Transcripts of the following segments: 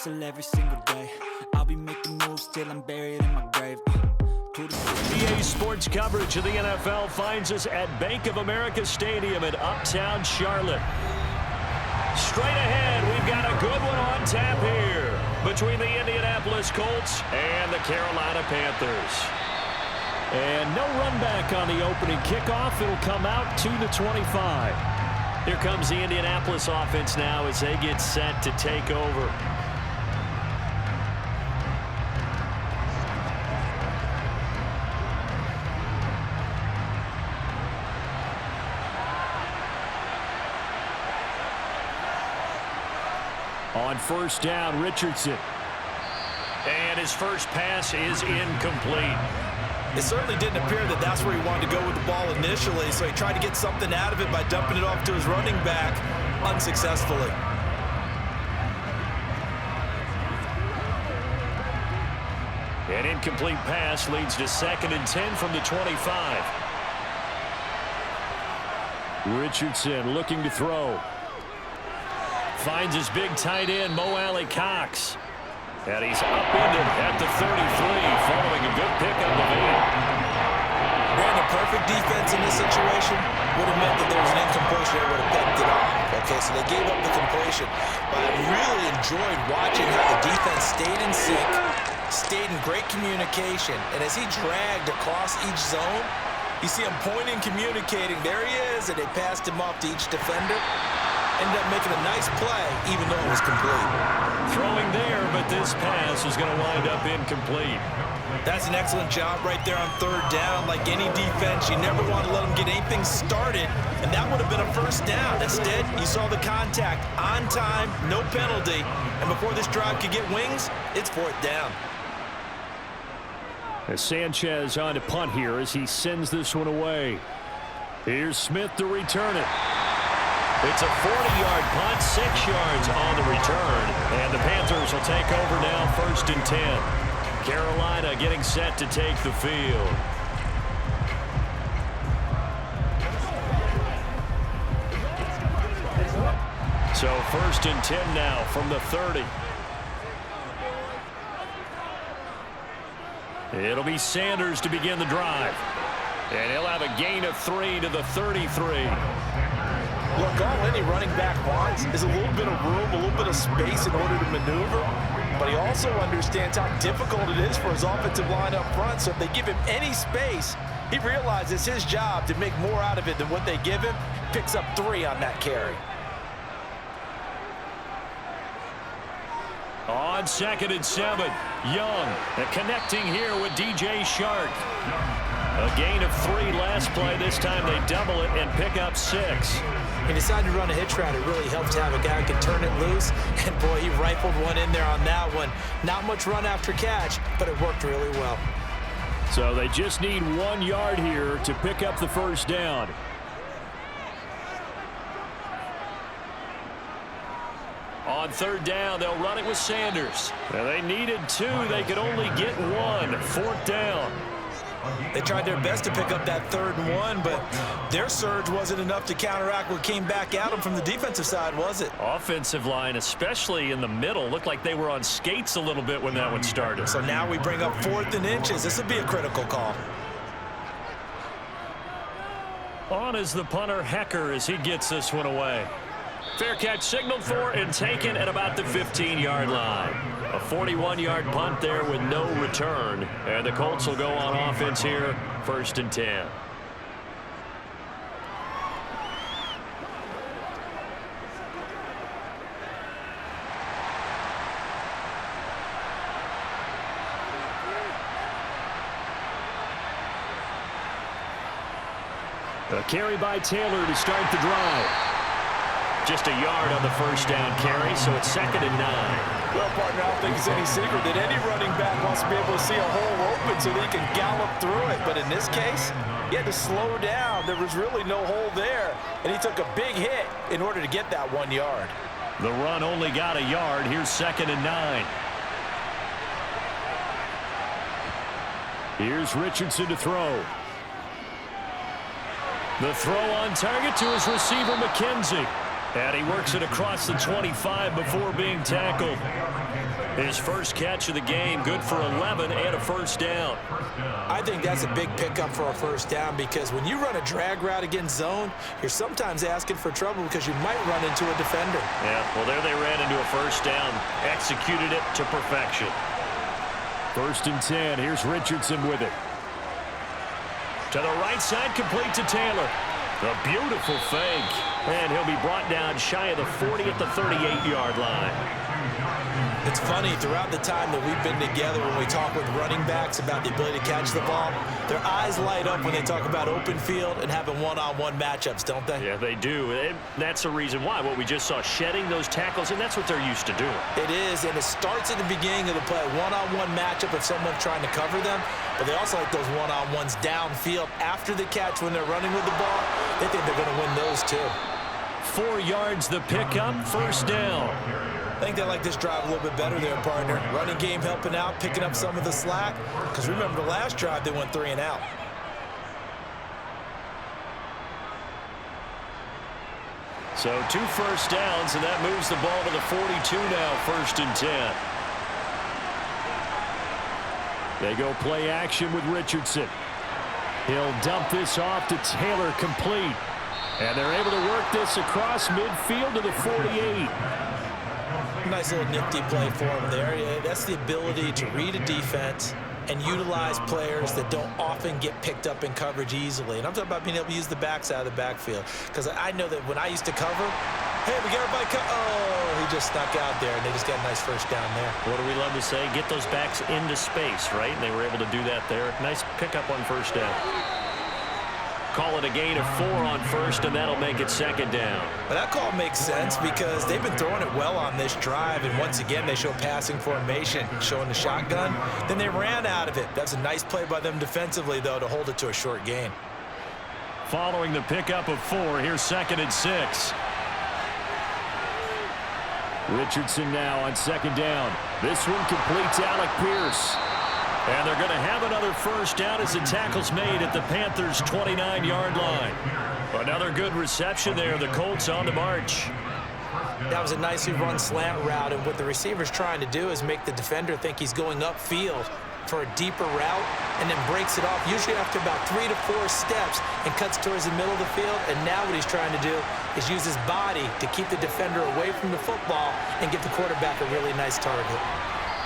hustle every single day. I'll be making moves till I'm buried in my grave. EA Sports coverage of the NFL finds us at Bank of America Stadium in Uptown Charlotte. Straight ahead, we've got a good one on tap here between the Indianapolis Colts and the Carolina Panthers. And no run back on the opening kickoff. It'll come out to the 25. Here comes the Indianapolis offense now as they get set to take over. On first down, Richardson. And his first pass is incomplete. It certainly didn't appear that that's where he wanted to go with the ball initially, so he tried to get something out of it by dumping it off to his running back unsuccessfully. An incomplete pass leads to 2nd and 10 from the 25. Richardson looking to throw. Finds his big tight end, Mo Alley-Cox. And he's upended at the 33, following a good pickup of 8. Brandon, perfect defense in this situation would have meant that there was an incompletion that would have picked it off. Okay, so they gave up the completion. But I really enjoyed watching how the defense stayed in sync, stayed in great communication. And as he dragged across each zone, you see him pointing, communicating. There he is, and they passed him off to each defender. Ended up making a nice play, even though it was complete. Throwing there, but this pass is going to wind up incomplete. That's an excellent job right there on third down. Like any defense, you never want to let them get anything started, and that would have been a first down. Instead, you saw the contact on time, no penalty, and before this drive could get wings, it's 4th down. As Sanchez on to punt here as he sends this one away. Here's Smith to return it. It's a 40-yard punt, 6 yards on the return, and the Panthers will take over now, 1st and 10. Carolina getting set to take the field. So 1st and 10 now from the 30. It'll be Sanders to begin the drive. And he'll have a gain of 3 to the 33. Look, all any running back wants is a little bit of room, a little bit of space in order to maneuver. But he also understands how difficult it is for his offensive line up front. So if they give him any space, he realizes it's his job to make more out of it than what they give him. Picks up 3 on that carry. On 2nd and 7, Young connecting here with DJ Shark. A gain of 3 last play. This time they double it and pick up 6. He decided to run a hitch route. It really helps to have a guy who can turn it loose. And, boy, he rifled one in there on that one. Not much run after catch, but it worked really well. So they just need 1 yard here to pick up the first down. On 3rd down, they'll run it with Sanders. Now they needed 2. They could only get 1. 4th down. They tried their best to pick up that 3rd and 1, but their surge wasn't enough to counteract what came back at them from the defensive side, was it? Offensive line, especially in the middle, looked like they were on skates a little bit when that one started. So now we bring up 4th and inches. This would be a critical call. On is the punter, Hecker, as he gets this one away. Fair catch signaled for and taken at about the 15-yard line. A 41-yard punt there with no return. And the Colts will go on offense here, 1st and 10. A carry by Taylor to start the drive. Just a yard on the first down carry, so it's 2nd and 9. Well, partner, I don't think it's any secret that any running back wants to be able to see a hole open so that he can gallop through it. But in this case, he had to slow down. There was really no hole there, and he took a big hit in order to get that 1 yard. The run only got a yard. Here's 2nd and 9. Here's Richardson to throw. The throw on target to his receiver, McKenzie. And he works it across the 25 before being tackled. His first catch of the game, good for 11 and a first down. I think that's a big pickup for a first down because when you run a drag route against zone, you're sometimes asking for trouble because you might run into a defender. Yeah, well, there they ran into a first down. Executed it to perfection. 1st and 10. Here's Richardson with it. To the right side, complete to Taylor. A beautiful fake. And he'll be brought down shy of the 40 at the 38-yard line. It's funny, throughout the time that we've been together when we talk with running backs about the ability to catch the ball, their eyes light up when they talk about open field and having one-on-one matchups, don't they? Yeah, they do. And that's the reason why. What we just saw, shedding those tackles, and that's what they're used to doing. It is, and it starts at the beginning of the play. One-on-one matchup if someone's trying to cover them, but they also like those one-on-ones downfield after the catch when they're running with the ball. They think they're going to win those too. 4 yards the pickup, first down. I think they like this drive a little bit better there, partner. Running game helping out, picking up some of the slack. Because remember, the last drive, they went 3 and out. So 2 first downs, and that moves the ball to the 42 now, 1st and 10. They go play action with Richardson. He'll dump this off to Taylor, complete. And they're able to work this across midfield to the 48. Nice little nifty play for him there. Yeah, that's the ability to read a defense and utilize players that don't often get picked up in coverage easily. And I'm talking about being able to use the backs out of the backfield. Because I know that when I used to cover, hey, we got everybody oh, he just snuck out there, and they just got a nice first down there. What do we love to say? Get those backs into space, right? And they were able to do that there. Nice pickup on first down. Call it a gain of 4 on first, and that'll make it 2nd down. Well, that call makes sense because they've been throwing it well on this drive, and once again, they show passing formation, showing the shotgun. Then they ran out of it. That's a nice play by them defensively, though, to hold it to a short gain. Following the pickup of 4, here's 2nd and 6. Richardson now on 2nd down. This one completes Alec Pierce. And they're going to have another first down as the tackle's made at the Panthers' 29-yard line. Another good reception there. The Colts on the march. That was a nicely run slant route, and what the receiver's trying to do is make the defender think he's going upfield for a deeper route and then breaks it off, usually after about 3 to 4 steps, and cuts towards the middle of the field. And now what he's trying to do is use his body to keep the defender away from the football and give the quarterback a really nice target.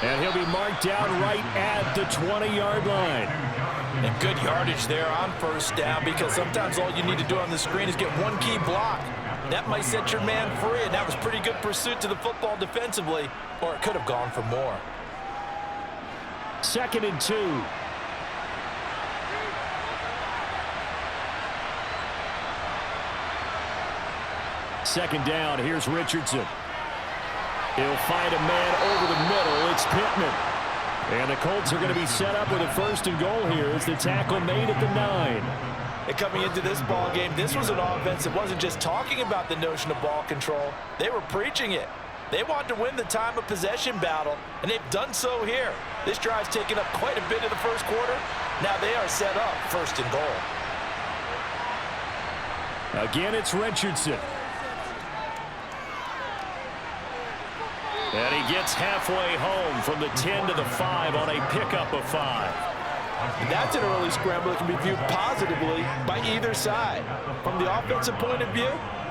And he'll be marked down right at the 20-yard line. And good yardage there on first down, because sometimes all you need to do on the screen is get one key block. That might set your man free, and that was pretty good pursuit to the football defensively, or it could have gone for more. 2nd and 2. Second down, here's Richardson. He'll find a man over the middle. It's Pittman. And the Colts are going to be set up with a 1st and goal here as the tackle made at the 9. And coming into this ball game, this was an offense that wasn't just talking about the notion of ball control. They were preaching it. They want to win the time of possession battle, and they've done so here. This drive's taken up quite a bit of the first quarter. Now they are set up 1st and goal. Again, it's Richardson. And he gets halfway home from the 10 to the 5 on a pickup of 5. That's an early scramble that can be viewed positively by either side. From the offensive point of view,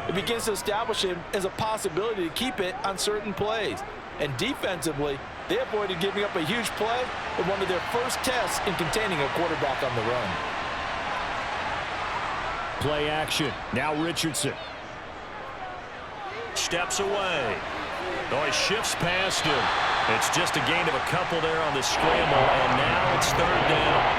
it begins to establish him as a possibility to keep it on certain plays. And defensively, they avoided giving up a huge play in one of their first tests in containing a quarterback on the run. Play action. Now Richardson. Steps away. Oh, he shifts past him. It's just a gain of a couple there on the scramble, and now it's 3rd down.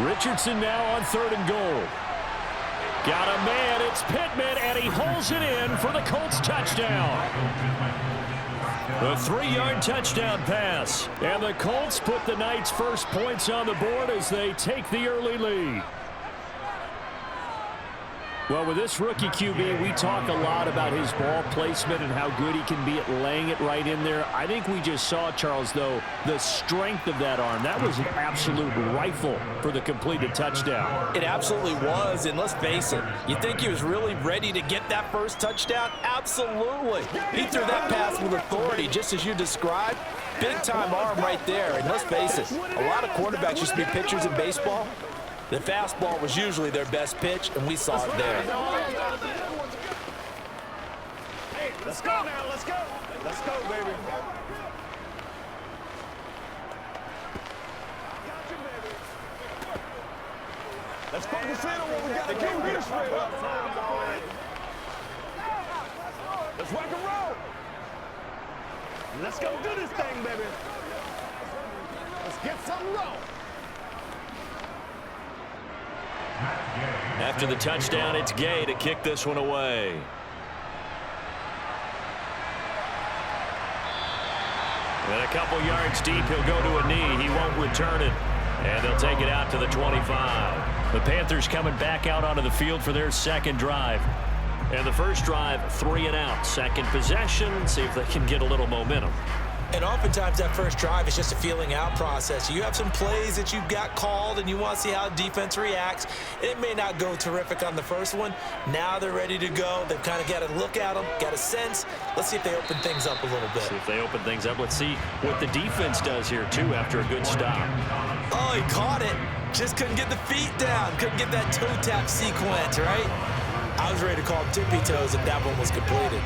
Richardson now on 3rd and goal. Got a man, it's Pittman, and he holds it in for the Colts touchdown. The 3-yard touchdown pass. And the Colts put the night's first points on the board as they take the early lead. Well, with this rookie QB, we talk a lot about his ball placement and how good he can be at laying it right in there. I think we just saw, Charles, though, the strength of that arm. That was an absolute rifle for the completed touchdown. It absolutely was, and let's face it, you think he was really ready to get that first touchdown? Absolutely. He threw that pass with authority, just as you described. Big-time arm right there, and let's face it, a lot of quarterbacks used to be pitchers in baseball. The fastball was usually their best pitch, and we saw it there. Hey, let's go now, let's go. Let's go, baby. Let's focus in on what we got to do. Get it straight up. Let's rock and roll. Let's go do this thing, baby. Let's get something going. After the touchdown, it's Gay to kick this one away. And a couple yards deep, he'll go to a knee. He won't return it. And they'll take it out to the 25. The Panthers coming back out onto the field for their second drive. And the first drive, 3 and out. Second possession, see if they can get a little momentum. And oftentimes that first drive is just a feeling out process. You have some plays that you've got called and you want to see how the defense reacts. It may not go terrific on the first one. Now they're ready to go. They've kind of got to look at them, got a sense. Let's see if they open things up a little bit. See if they open things up. Let's see what the defense does here, too, after a good stop. Oh, he caught it. Just couldn't get the feet down. Couldn't get that toe tap sequence, right? I was ready to call tippy toes if that one was completed.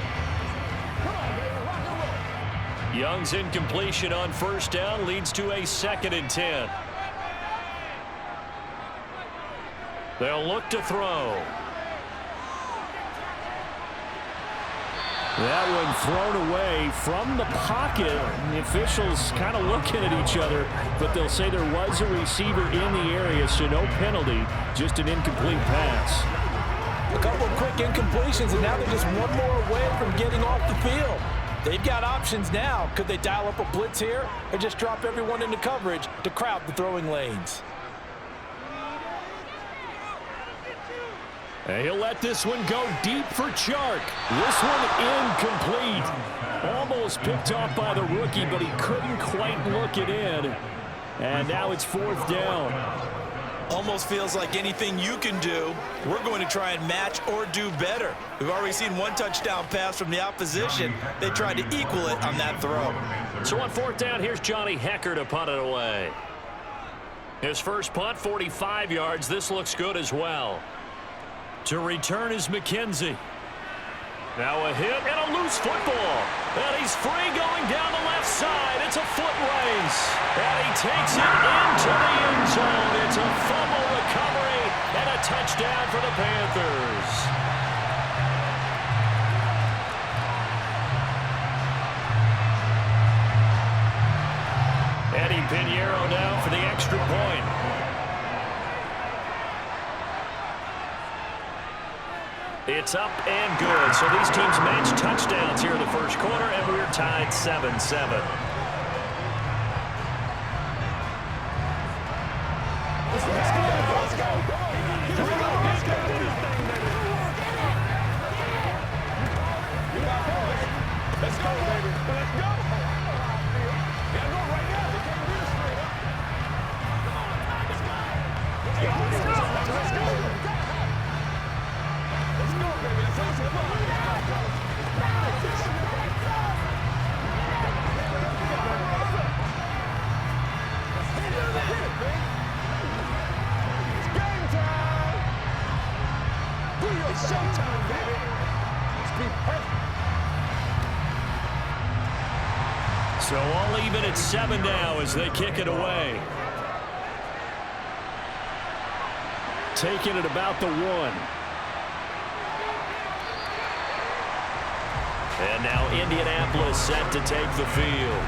Young's incompletion on first down leads to a 2nd and 10. They'll look to throw. That one thrown away from the pocket. The officials kind of looking at each other, but they'll say there was a receiver in the area, so no penalty, just an incomplete pass. A couple of quick incompletions, and now they're just one more away from getting off the field. They've got options now. Could they dial up a blitz here or just drop everyone into coverage to crowd the throwing lanes? And he'll let this one go deep for Chark. This one incomplete. Almost picked off by the rookie, but he couldn't quite look it in. And now it's 4th down. Almost feels like anything you can do, we're going to try and match or do better. We've already seen one touchdown pass from the opposition. They tried to equal it on that throw. So on 4th down, here's Johnny Hecker to punt it away. His first punt, 45 yards. This looks good as well. To return is McKenzie. Now a hit and a loose football. And he's free going down the left side. It's a foot race. And he takes it into the end zone. It's a fumble recovery and a touchdown for the Panthers. Eddie Pinheiro now for the extra point. It's up and good. So these teams match touchdowns here in the first quarter, and we're tied 7-7. Let's go. Let's go. Let's go. Do this thing, baby. Let's go, baby. Let's go. Gotta go right now. They can't do this straight up. Let's go. Let's go. Let's go, baby. Let's go. Come on. It's game time. It's showtime, baby. Let's be perfect. So all even at 7 now as they kick it away. Taking it about the 1. And now Indianapolis set to take the field.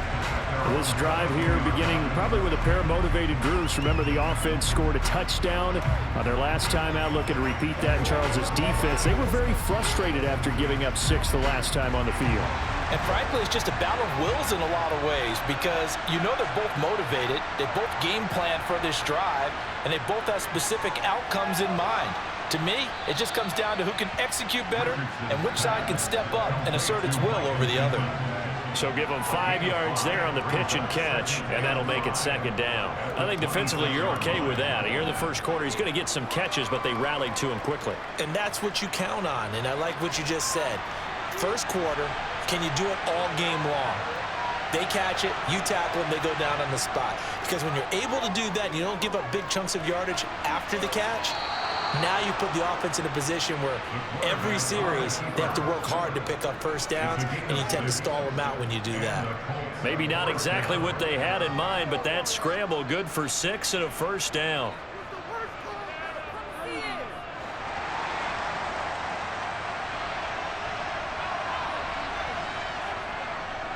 This drive here beginning probably with a pair of motivated groups. Remember, the offense scored a touchdown on their last time out. Looking to repeat that in Charles's defense. They were very frustrated after giving up 6 the last time on the field. And frankly, it's just a battle of wills in a lot of ways because you know they're both motivated. They both game plan for this drive, and they both have specific outcomes in mind. To me, it just comes down to who can execute better and which side can step up and assert its will over the other. So give them 5 yards there on the pitch and catch, and that'll make it second down. I think defensively you're okay with that. Here in the first quarter, he's going to get some catches, but they rallied to him quickly. And that's what you count on, and I like what you just said. First quarter, can you do it all game long? They catch it, you tackle them, they go down on the spot. Because when you're able to do that and you don't give up big chunks of yardage after the catch, now you put the offense in a position where every series they have to work hard to pick up first downs, and you tend to stall them out when you do that. Maybe not exactly what they had in mind, but that scramble good for 6 and a first down.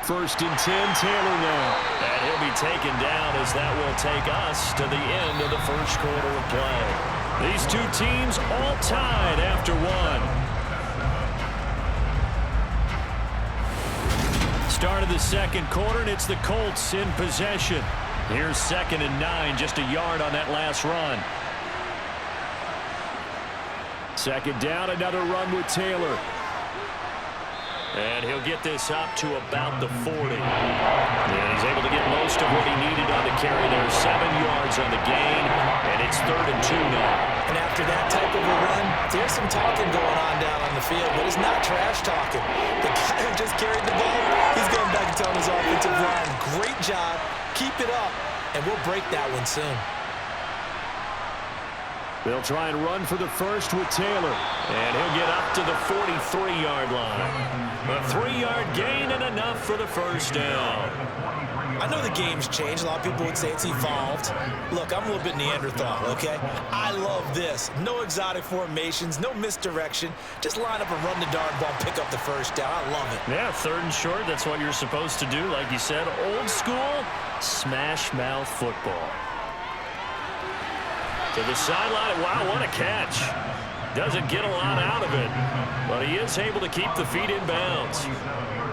First and 10, Taylor now. And he'll be taken down as that will take us to the end of the first quarter of play. These two teams all tied after one. Start of the second quarter, and it's the Colts in possession. Here's 2nd and 9, just a yard on that last run. Second down, another run with Taylor. And he'll get this up to about the 40. And he's able to get most of what he needed on the carry there. 7 yards on the gain, and it's 3rd and 2 now. And after that type of a run, there's some talking going on down on the field, but it's not trash talking. The guy who just carried the ball, he's going back and telling his offensive line, great job, keep it up, and we'll break that one soon. They'll try and run for the first with Taylor, and he'll get up to the 43-yard line. A 3-yard gain and enough for the first down. I know the game's changed. A lot of people would say it's evolved. Look, I'm a little bit Neanderthal, okay? I love this. No exotic formations, no misdirection. Just line up and run the darn ball, pick up the first down. I love it. Yeah, 3rd and short, that's what you're supposed to do. Like you said, old school, smash mouth football. To the sideline. Wow, what a catch. Doesn't get a lot out of it, but he is able to keep the feet in bounds.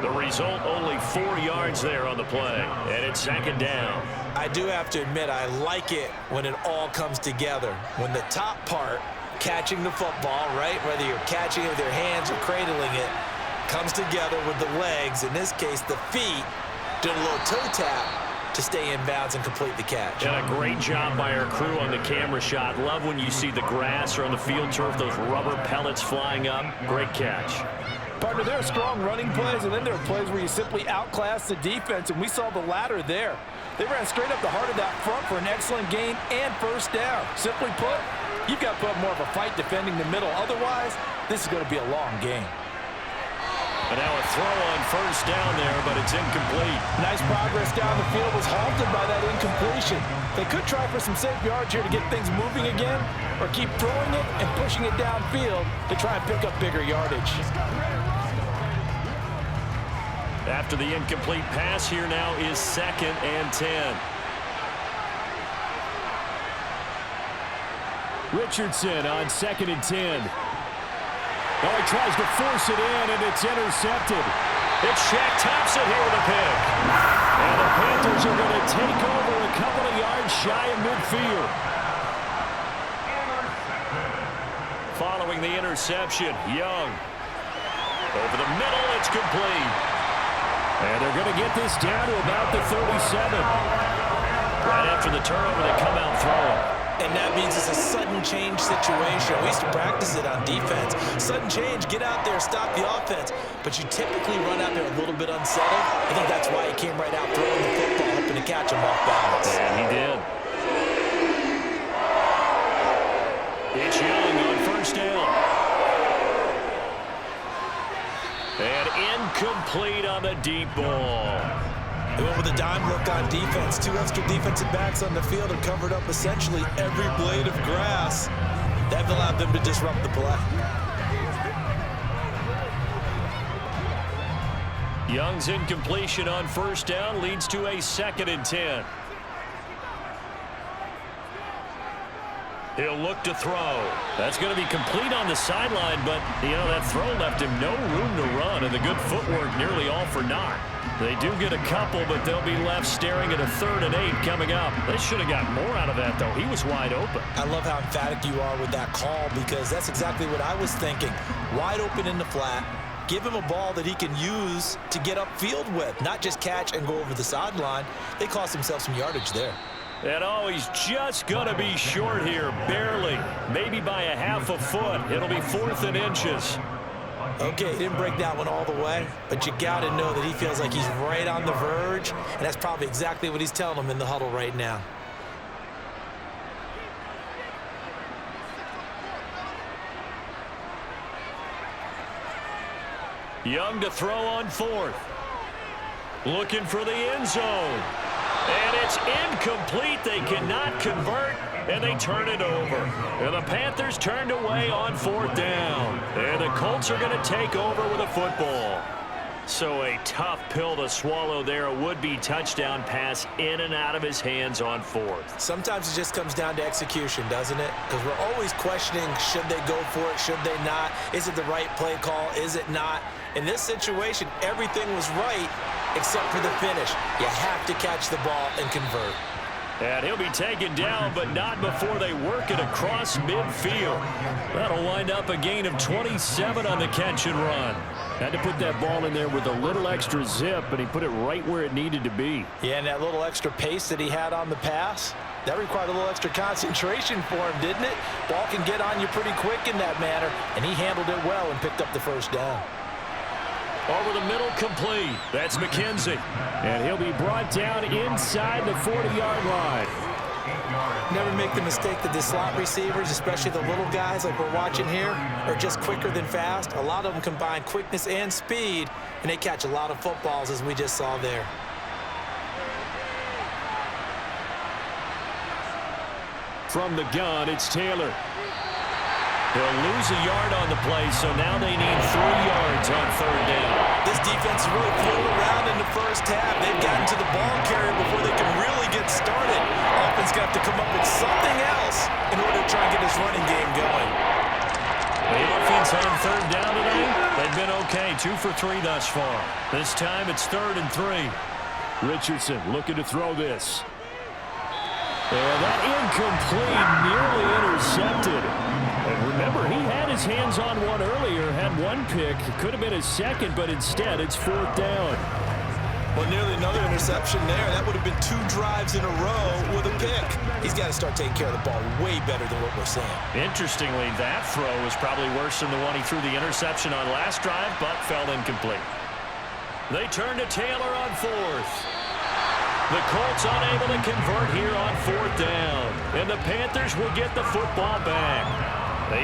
The result, only 4 yards there on the play, and it's 2nd down. I do have to admit, I like it when it all comes together. When the top part, catching the football, right, whether you're catching it with your hands or cradling it, comes together with the legs, in this case the feet, doing a little toe tap to stay in bounds and complete the catch. And a great job by our crew on the camera shot. Love when you see the grass or on the field turf, those rubber pellets flying up. Great catch. Partner, there are strong running plays, and then there are plays where you simply outclass the defense, and we saw the latter there. They ran straight up the heart of that front for an excellent gain and first down. Simply put, you've got to put more of a fight defending the middle. Otherwise, this is going to be a long game. And now a throw on first down there, but it's incomplete. Nice progress down the field, was halted by that incompletion. They could try for some safe yards here to get things moving again, or keep throwing it and pushing it downfield to try and pick up bigger yardage. After the incomplete pass, here now is 2nd and 10. Richardson on 2nd and 10. Oh, he tries to force it in, and it's intercepted. It's Shaq Thompson here with a pick. And the Panthers are going to take over a couple of yards shy of midfield. Following the interception, Young. Over the middle, it's complete. And they're going to get this down to about the 37. Right after the turnover, they come out throwing. And that means it's a sudden change situation. We used to practice it on defense. Sudden change, get out there, stop the offense. But you typically run out there a little bit unsettled. I think that's why he came right out throwing the football, hoping to catch him off balance. And he did. It's Young on first down. And incomplete on the deep ball. They went with a dime look on defense. 2 extra defensive backs on the field and covered up essentially every blade of grass. That allowed them to disrupt the play. Young's incompletion on first down leads to a 2nd and 10. He'll look to throw. That's going to be complete on the sideline, but, that throw left him no room to run, and the good footwork nearly all for naught. They do get a couple, but they'll be left staring at a 3rd and 8 coming up. They should have got more out of that, though. He was wide open. I love how emphatic you are with that call, because that's exactly what I was thinking. Wide open in the flat. Give him a ball that he can use to get upfield with, not just catch and go over the sideline. They cost themselves some yardage there. And he's just going to be short here, barely. Maybe by a half a foot. It'll be 4th and inches. Okay, he didn't break that one all the way, but you got to know that he feels like he's right on the verge, and that's probably exactly what he's telling them in the huddle right now. Young to throw on 4th. Looking for the end zone. And it's incomplete. They cannot convert, and they turn it over. And the Panthers turned away on 4th down. And the Colts are going to take over with a football. So a tough pill to swallow there. A would-be touchdown pass in and out of his hands on 4th. Sometimes it just comes down to execution, doesn't it? Because we're always questioning, should they go for it, should they not? Is it the right play call, is it not? In this situation, everything was right except for the finish. You have to catch the ball and convert. And he'll be taken down, but not before they work it across midfield. That'll wind up a gain of 27 on the catch and run. Had to put that ball in there with a little extra zip, and he put it right where it needed to be. Yeah, and that little extra pace that he had on the pass, that required a little extra concentration for him, didn't it? Ball can get on you pretty quick in that manner, and he handled it well and picked up the 1st down. Over the middle, complete. That's McKenzie. And he'll be brought down inside the 40-yard line. Never make the mistake that the slot receivers, especially the little guys like we're watching here, are just quicker than fast. A lot of them combine quickness and speed, and they catch a lot of footballs, as we just saw there. From the gun, it's Taylor. They'll lose a yard on the play, so now they need 3 yards on 3rd down. This defense is really thrown around in the first half. They've gotten to the ball carrier before they can really get started. Offense going to have to come up with something else in order to try and get this running game going. The offense on 3rd down today, they've been okay. 2 for 3 thus far. This time it's 3rd and 3. Richardson looking to throw this. And that incomplete, nearly intercepted. And remember, he had his hands on one earlier, had one pick. It could have been his 2nd, but instead it's 4th down. Well, nearly another interception there. That would have been 2 drives in a row with a pick. He's got to start taking care of the ball way better than what we're seeing. Interestingly, that throw was probably worse than the one he threw the interception on last drive, but fell incomplete. They turn to Taylor on 4th. The Colts unable to convert here on 4th down. And the Panthers will get the football back.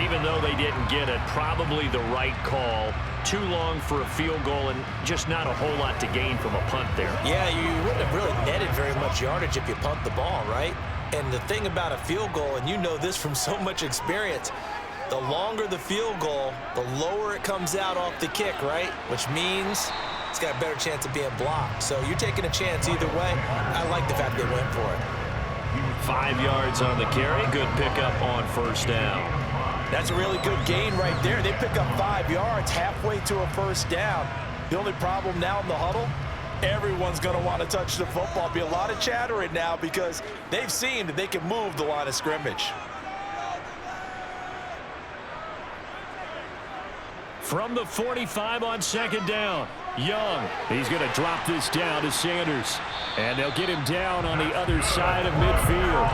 Even though they didn't get it, probably the right call. Too long for a field goal and just not a whole lot to gain from a punt there. Yeah, you wouldn't have really netted very much yardage if you punt the ball, right? And the thing about a field goal, and you know this from so much experience, the longer the field goal, the lower it comes out off the kick, right? Which means it's got a better chance of being blocked. So you're taking a chance either way. I like the fact they went for it. 5 yards on the carry. Good pickup on 1st down. That's a really good gain right there. They pick up 5 yards halfway to a 1st down. The only problem now in the huddle, everyone's going to want to touch the football. Be a lot of chattering now because they've seen that they can move the line of scrimmage. From the 45 on 2nd down, Young. He's going to drop this down to Sanders. And they'll get him down on the other side of midfield.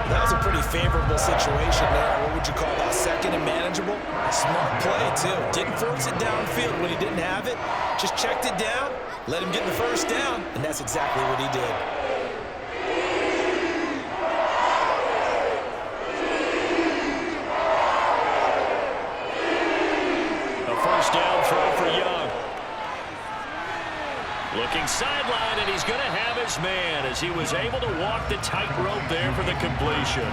That was a pretty favorable situation there. What would you call that? 2nd and manageable? Smart play, too. Didn't force it downfield when he didn't have it. Just checked it down, let him get the 1st down, and that's exactly what he did. A 1st down throw for Young. Looking sideline, and he's going to have his man as he was able to walk the tightrope there for the completion.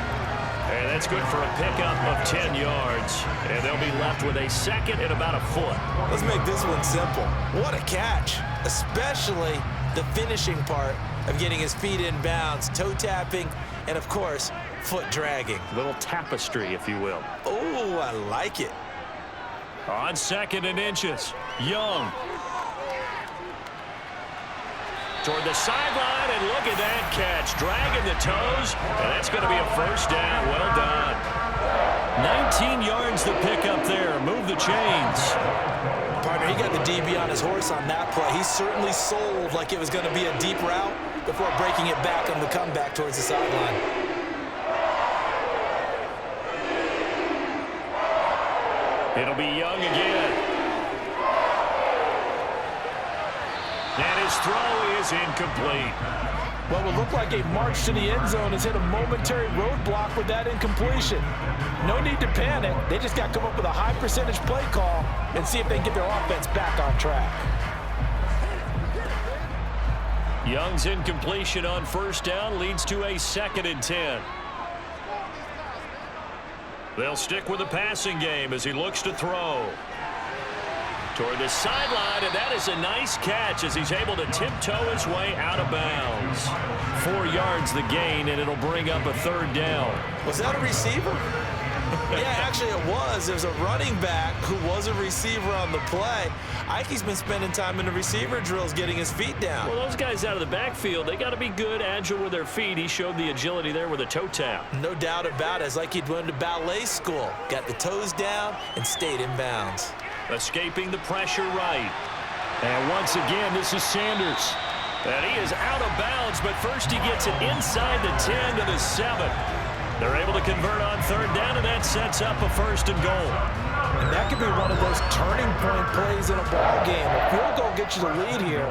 And that's good for a pickup of 10 yards. And they'll be left with a 2nd and about a foot. Let's make this one simple. What a catch, especially the finishing part of getting his feet in bounds, toe tapping, and, of course, foot dragging. A little tapestry, if you will. Oh, I like it. On 2nd and inches, Young. Toward the sideline, and look at that catch. Dragging the toes, and that's going to be a first down. Well done. 19 yards to pick up there. Move the chains. Partner, he got the DB on his horse on that play. He certainly sold like it was going to be a deep route before breaking it back on the comeback towards the sideline. It'll be Young again. And his throw is incomplete. What would look like a march to the end zone has hit a momentary roadblock with that incompletion. No need to panic. They just got to come up with a high percentage play call and see if they can get their offense back on track. Young's incompletion on first down leads to a 2nd and 10. They'll stick with the passing game as he looks to throw. Toward the sideline, and that is a nice catch as he's able to tiptoe his way out of bounds. 4 yards the gain, and it'll bring up a 3rd down. Was that a receiver? Yeah, actually it was. There's a running back who was a receiver on the play. Ike's been spending time in the receiver drills getting his feet down. Well, those guys out of the backfield, they got to be good, agile with their feet. He showed the agility there with a toe tap. No doubt about it. It's like he'd went to ballet school. Got the toes down and stayed in bounds. Escaping the pressure right. And once again, this is Sanders. And he is out of bounds, but first he gets it inside the 10 to the 7. They're able to convert on 3rd down, and that sets up a 1st and goal. And that could be one of those turning point plays in a ball game. A field goal gets you the lead here,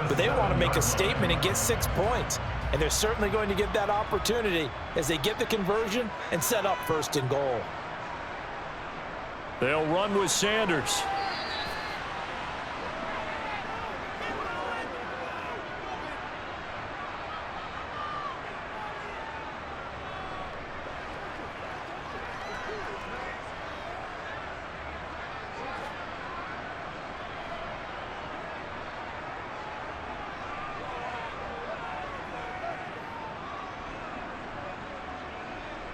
but they want to make a statement and get 6 points. And they're certainly going to get that opportunity as they get the conversion and set up 1st and goal. They'll run with Sanders.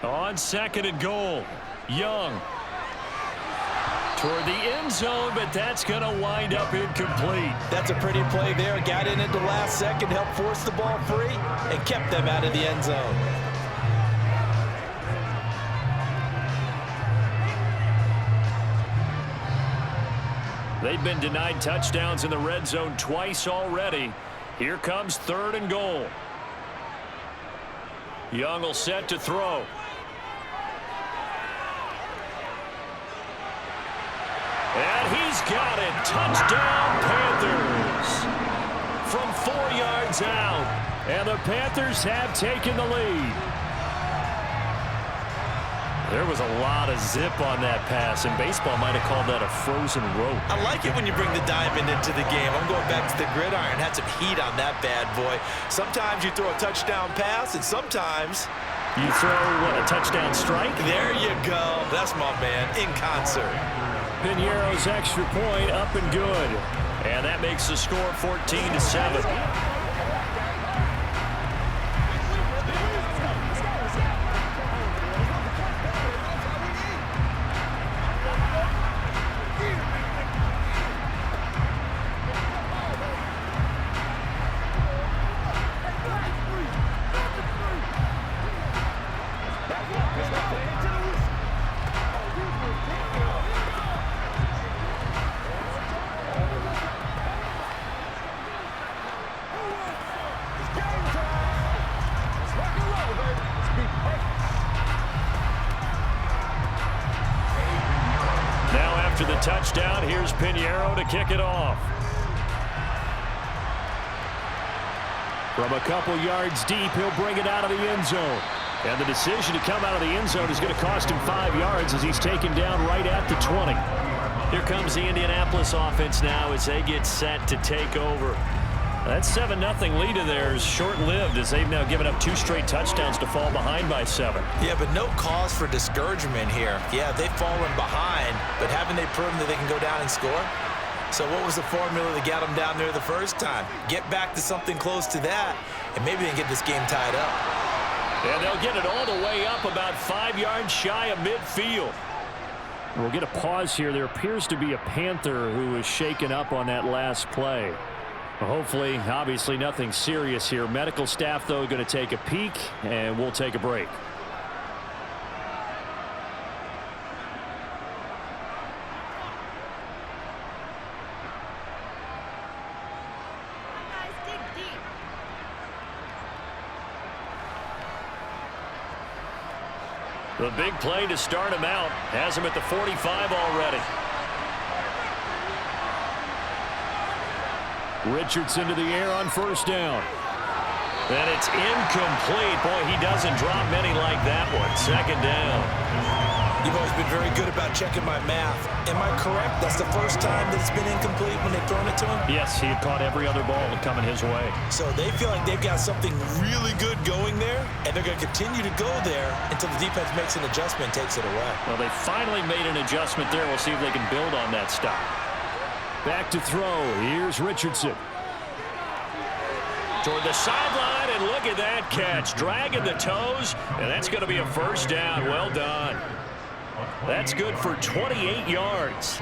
On 2nd and goal, Young. Toward the end zone, but that's going to wind up incomplete. That's a pretty play there. Got in at the last second, helped force the ball free, and kept them out of the end zone. They've been denied touchdowns in the red zone twice already. Here comes 3rd and goal. Young will set to throw. And he's got it. Touchdown, Panthers. From 4 yards out. And the Panthers have taken the lead. There was a lot of zip on that pass, and baseball might have called that a frozen rope. I like it when you bring the diamond into the game. I'm going back to the gridiron. Had some heat on that bad boy. Sometimes you throw a touchdown pass, and sometimes you throw, what, a touchdown strike? There you go. That's my man, in concert. Piñeiro's extra point up and good. And that makes the score 14-7. After the touchdown, here's Piñeiro to kick it off. From a couple yards deep, he'll bring it out of the end zone. And the decision to come out of the end zone is going to cost him 5 yards as he's taken down right at the 20. Here comes the Indianapolis offense now as they get set to take over. That 7-0 lead of theirs short-lived as they've now given up 2 straight touchdowns to fall behind by 7. Yeah, but no cause for discouragement here. Yeah, they've fallen behind, but haven't they proven that they can go down and score? So what was the formula that got them down there the first time? Get back to something close to that, and maybe they can get this game tied up. And they'll get it all the way up about 5 yards shy of midfield. We'll get a pause here. There appears to be a Panther who is shaken up on that last play. Hopefully, obviously nothing serious here. Medical staff, though, going to take a peek, and we'll take a break. The big play to start him out has him at the 45 already. Richardson to the air on first down. And it's incomplete. Boy, he doesn't drop many like that one. Second down. You've always been very good about checking my math. Am I correct? That's the first time that it's been incomplete when they've thrown it to him? Yes, he had caught every other ball coming his way. So they feel like they've got something really good going there, and they're going to continue to go there until the defense makes an adjustment and takes it away. Well, they finally made an adjustment there. We'll see if they can build on that stop. Back to throw. Here's Richardson. Toward the sideline, and look at that catch. Dragging the toes, and that's going to be a first down. Well done. That's good for 28 yards.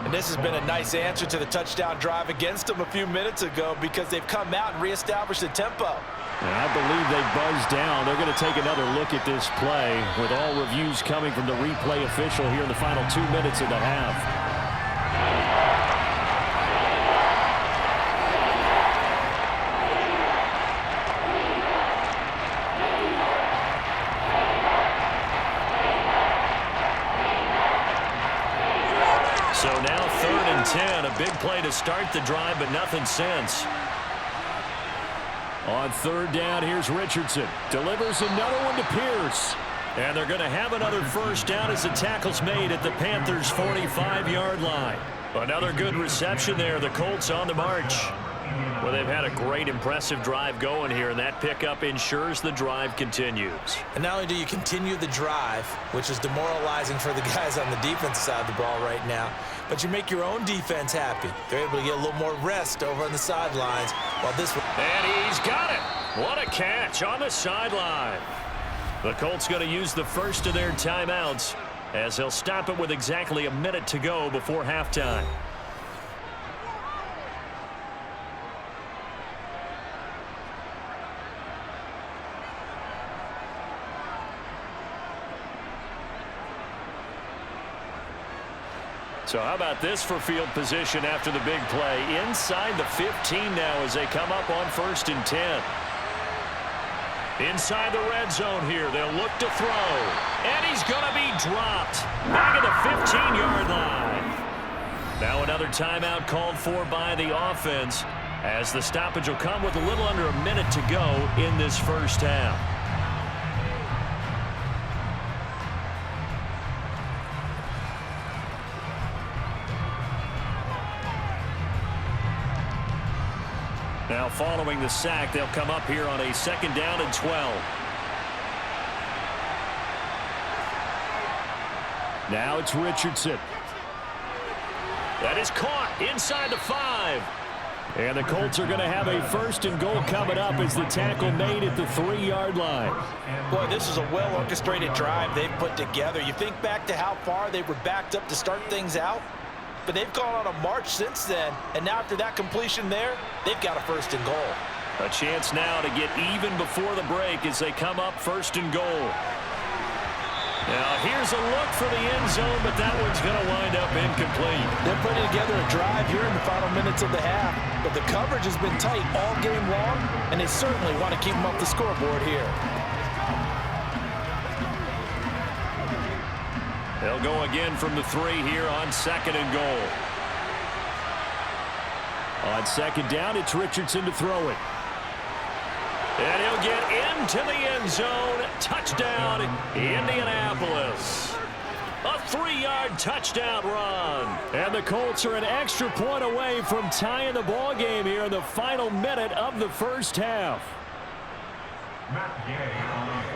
And this has been a nice answer to the touchdown drive against them a few minutes ago because they've come out and reestablished the tempo. And I believe they buzzed down. They're going to take another look at this play with all reviews coming from the replay official here in the final 2 minutes of the half. So now 3rd and 10, a big play to start the drive, but nothing since. On 3rd down, here's Richardson. Delivers another one to Pierce. And they're going to have another first down as the tackle's made at the Panthers' 45-yard line. Another good reception there. The Colts on the march. Well, they've had a great, impressive drive going here, and that pickup ensures the drive continues. And not only do you continue the drive, which is demoralizing for the guys on the defensive side of the ball right now, but you make your own defense happy. They're able to get a little more rest over on the sidelines while this one. And he's got it. What a catch on the sideline. The Colts going to use the first of their timeouts as they'll stop it with exactly a minute to go before halftime. So how about this for field position after the big play? Inside the 15 now as they come up on 1st and 10. Inside the red zone here. They'll look to throw. And he's going to be dropped. Back at the 15-yard line. Now another timeout called for by the offense as the stoppage will come with a little under a minute to go in this first half. Now following the sack, they'll come up here on a 2nd down and 12. Now it's Richardson. That is caught inside the 5. And the Colts are going to have a 1st and goal coming up as the tackle made at the 3-yard line. Boy, this is a well-orchestrated drive they've put together. You think back to how far they were backed up to start things out, but they've gone on a march since then, and now after that completion there, they've got a 1st and goal. A chance now to get even before the break as they come up 1st and goal. Now here's a look for the end zone, but that one's going to wind up incomplete. They're putting together a drive here in the final minutes of the half, but the coverage has been tight all game long, and they certainly want to keep them up the scoreboard here. They'll go again from the 3 here on 2nd and goal. On 2nd down, it's Richardson to throw it. And he'll get into the end zone. Touchdown, Indianapolis. A 3-yard touchdown run. And the Colts are an extra point away from tying the ball game here in the final minute of the first half.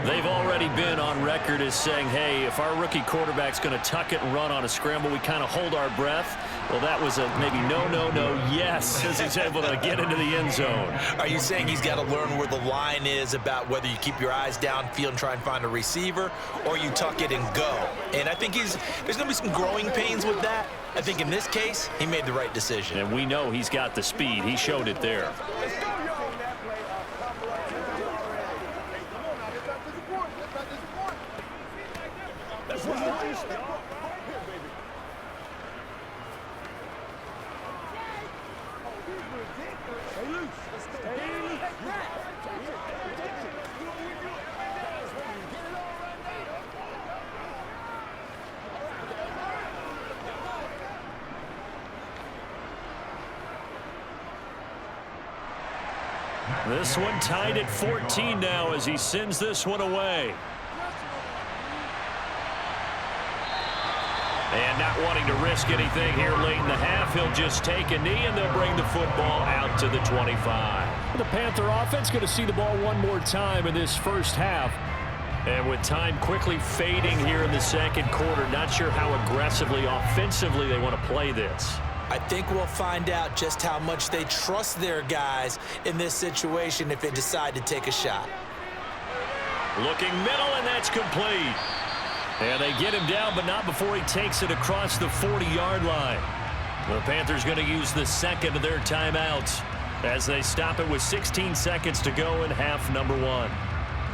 They've already been on record as saying, hey, if our rookie quarterback's going to tuck it and run on a scramble, we kind of hold our breath. Well, that was a maybe no, yes, as he's able to get into the end zone. Are you saying he's got to learn where the line is about whether you keep your eyes downfield and try and find a receiver, or you tuck it and go? And I think there's going to be some growing pains with that. I think in this case, he made the right decision. And we know he's got the speed. He showed it there. This one tied at 14 now as he sends this one away. And not wanting to risk anything here late in the half, he'll just take a knee and they'll bring the football out to the 25. The Panther offense going to see the ball one more time in this first half. And with time quickly fading here in the second quarter, not sure how aggressively, offensively they want to play this. I think we'll find out just how much they trust their guys in this situation if they decide to take a shot. Looking middle, and that's complete. And they get him down, but not before he takes it across the 40-yard line. The Panthers going to use the second of their timeouts as they stop it with 16 seconds to go in half number one.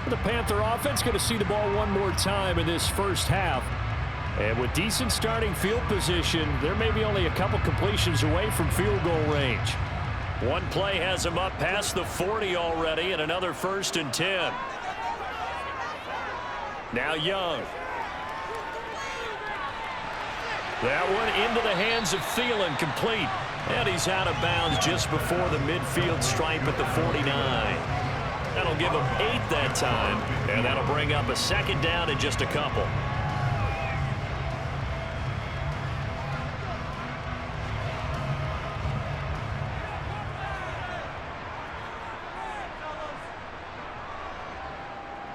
The Panther offense going to see the ball one more time in this first half. And with decent starting field position, they're maybe only a couple completions away from field goal range. One play has him up past the 40 already, and another 1st and 10. Now Young. That one into the hands of Thielen, complete. And he's out of bounds just before the midfield stripe at the 49. That'll give him 8 that time, and that'll bring up a second down in just a couple.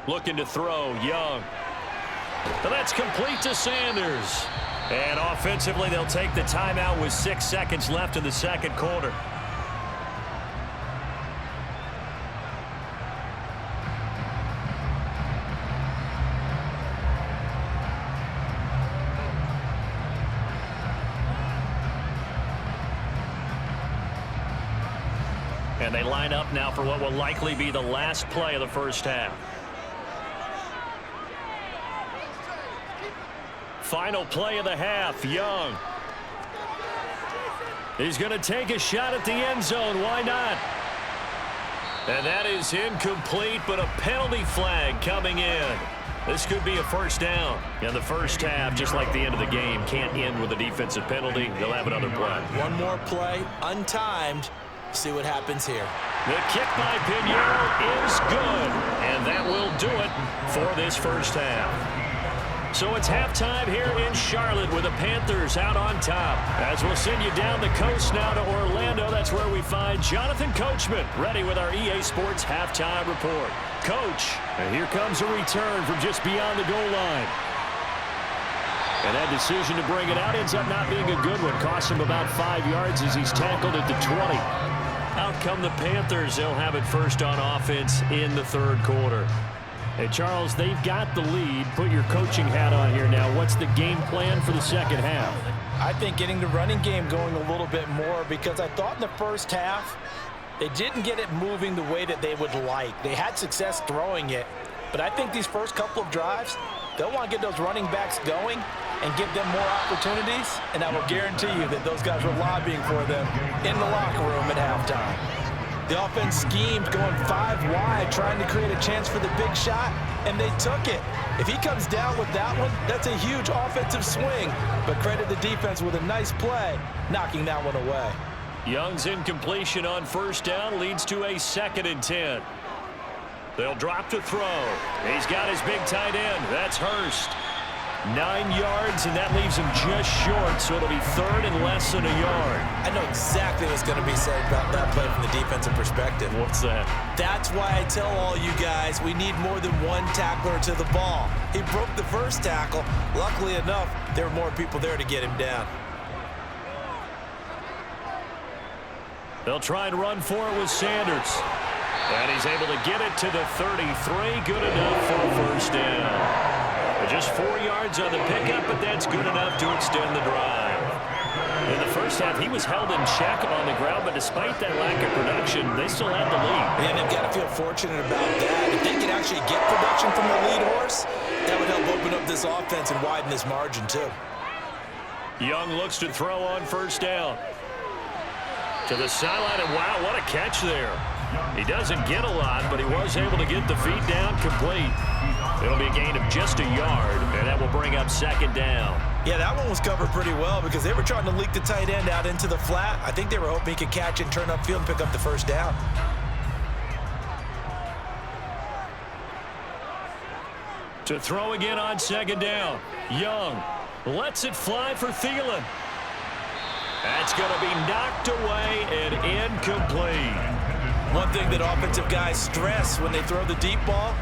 Looking to throw, Young. And that's complete to Sanders. And offensively, they'll take the timeout with 6 seconds left in the second quarter. And they line up now for what will likely be the last play of the first half. Final play of the half, Young. He's going to take a shot at the end zone. Why not? And that is incomplete, but a penalty flag coming in. This could be a first down. And the first half, just like the end of the game, can't end with a defensive penalty. They'll have another play. One more play, untimed. See what happens here. The kick by Pinheiro is good. And that will do it for this first half. So it's halftime here in Charlotte with the Panthers out on top. As we'll send you down the coast now to Orlando, that's where we find Jonathan Coachman ready with our EA Sports halftime report. Coach, and here comes a return from just beyond the goal line. And that decision to bring it out ends up not being a good one. Costs him about 5 yards as he's tackled at the 20. Out come the Panthers. They'll have it first on offense in the third quarter. Hey, Charles, they've got the lead. Put your coaching hat on here now. What's the game plan for the second half? I think getting the running game going a little bit more, because I thought in the first half they didn't get it moving the way that they would like. They had success throwing it, but I think these first couple of drives, they'll want to get those running backs going and give them more opportunities, and I will guarantee you that those guys were lobbying for them in the locker room at halftime. The offense schemed going 5 wide, trying to create a chance for the big shot, and they took it. If he comes down with that one, that's a huge offensive swing. But credit the defense with a nice play, knocking that one away. Young's incompletion on first down leads to a 2nd and 10. They'll drop to throw. He's got his big tight end. That's Hurst. 9 yards, and that leaves him just short, so it'll be 3rd and less than a yard. I know exactly what's going to be said about that play from the defensive perspective. What's that? That's why I tell all you guys we need more than one tackler to the ball. He broke the first tackle. Luckily enough, there were more people there to get him down. They'll try and run for it with Sanders. And he's able to get it to the 33. Good enough for a first down. Just 4 yards on the pickup, but that's good enough to extend the drive. In the first half, he was held in check on the ground, but despite that lack of production, they still had the lead. And they've got to feel fortunate about that. If they could actually get production from the lead horse, that would help open up this offense and widen this margin too. Young looks to throw on first down. To the sideline, and wow, what a catch there. He doesn't get a lot, but he was able to get the feet down complete. It'll be a gain of just a yard, and that will bring up 2nd down. Yeah, that one was covered pretty well because they were trying to leak the tight end out into the flat. I think they were hoping he could catch it and turn upfield and pick up the first down. To throw again on 2nd down. Young lets it fly for Thielen. That's going to be knocked away and incomplete. One thing that offensive guys stress when they throw the deep ball,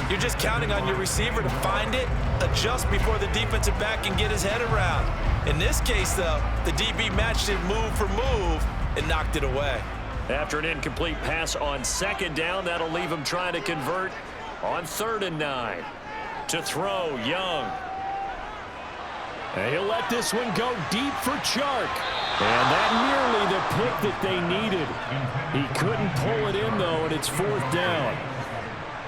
you're just counting on your receiver to find it, adjust before the defensive back can get his head around. In this case, though, the DB matched it move for move and knocked it away. After an incomplete pass on 2nd down, that'll leave him trying to convert on 3rd and 9. To throw, Young. And he'll let this one go deep for Chark. And that nearly the pick that they needed. He couldn't pull it in, though, and it's 4th down.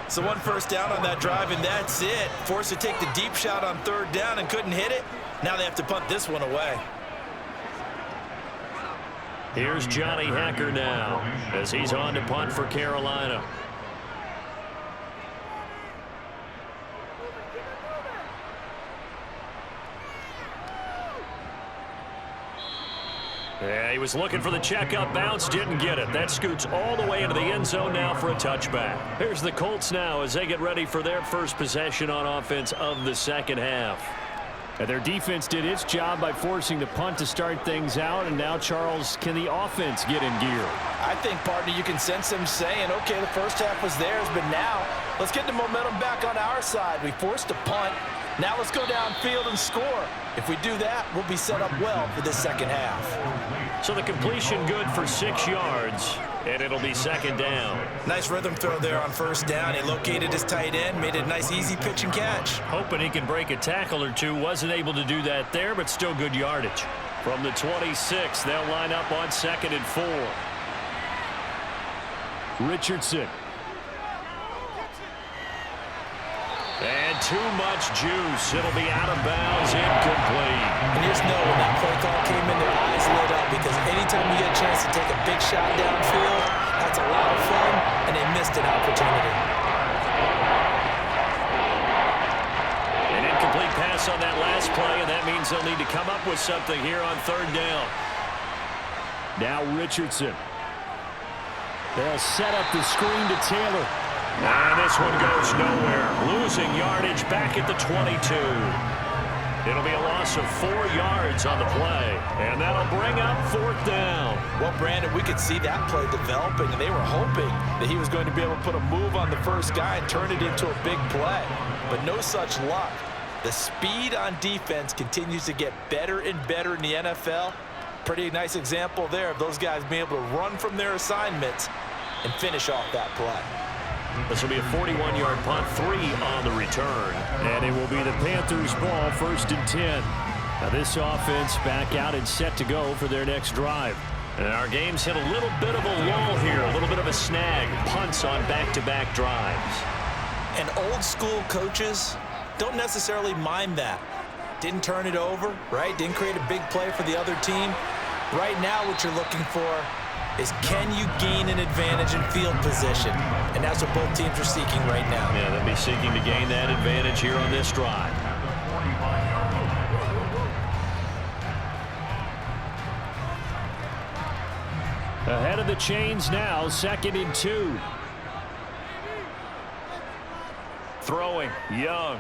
So 1 first down on that drive, and that's it. Forced to take the deep shot on 3rd down and couldn't hit it. Now they have to punt this one away. Here's Johnny Hacker now as he's on to punt for Carolina. Yeah, he was looking for the checkup bounce, didn't get it. That scoots all the way into the end zone now for a touchback. Here's the Colts now as they get ready for their first possession on offense of the 2nd half. And their defense did its job by forcing the punt to start things out, and now, Charles, can the offense get in gear? I think, partner, you can sense them saying, okay, the first half was theirs, but now let's get the momentum back on our side. We forced a punt. Now let's go downfield and score. If we do that, we'll be set up well for this 2nd half. So the completion good for 6 yards, and it'll be 2nd down. Nice rhythm throw there on 1st down. He located his tight end, made it a nice easy pitch and catch. Hoping he can break a tackle or two. Wasn't able to do that there, but still good yardage. From the 26, they'll line up on 2nd and 4. Richardson. And too much juice. It'll be out of bounds, incomplete. And you just know when that play call came in, their eyes lit up because anytime you get a chance to take a big shot downfield, that's a lot of fun, and they missed an opportunity. An incomplete pass on that last play, and that means they'll need to come up with something here on 3rd down. Now Richardson. They'll set up the screen to Taylor. And this one goes nowhere. Losing yardage back at the 22. It'll be a loss of 4 yards on the play. And that'll bring up 4th down. Well, Brandon, we could see that play developing, and they were hoping that he was going to be able to put a move on the first guy and turn it into a big play. But no such luck. The speed on defense continues to get better and better in the NFL. Pretty nice example there of those guys being able to run from their assignments and finish off that play. This will be a 41-yard punt, 3 on the return. And it will be the Panthers' ball, 1st and 10. Now this offense back out and set to go for their next drive. And our game's hit a little bit of a lull here, a little bit of a snag. Punts on back-to-back drives. And old school coaches don't necessarily mind that. Didn't turn it over, right? Didn't create a big play for the other team. Right now what you're looking for is can you gain an advantage in field position? And that's what both teams are seeking right now. Yeah, they'll be seeking to gain that advantage here on this drive. Ahead of the chains now, 2nd and 2. Throwing, Young.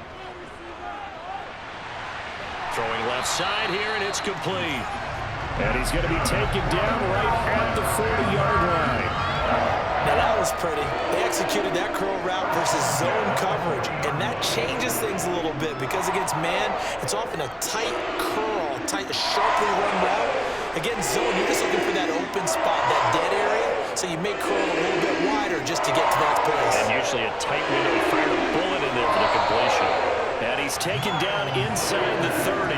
Throwing left side here, and it's complete. And he's going to be taken down right at the 40-yard line. Now that was pretty. They executed that curl route versus zone coverage, and that changes things a little bit because against man, it's often a tight curl, sharply run route. Against zone, you're just looking for that open spot, that dead area, so you may curl a little bit wider just to get to that place. And usually a tight window to fire a bullet in there for the completion. And he's taken down inside the 30.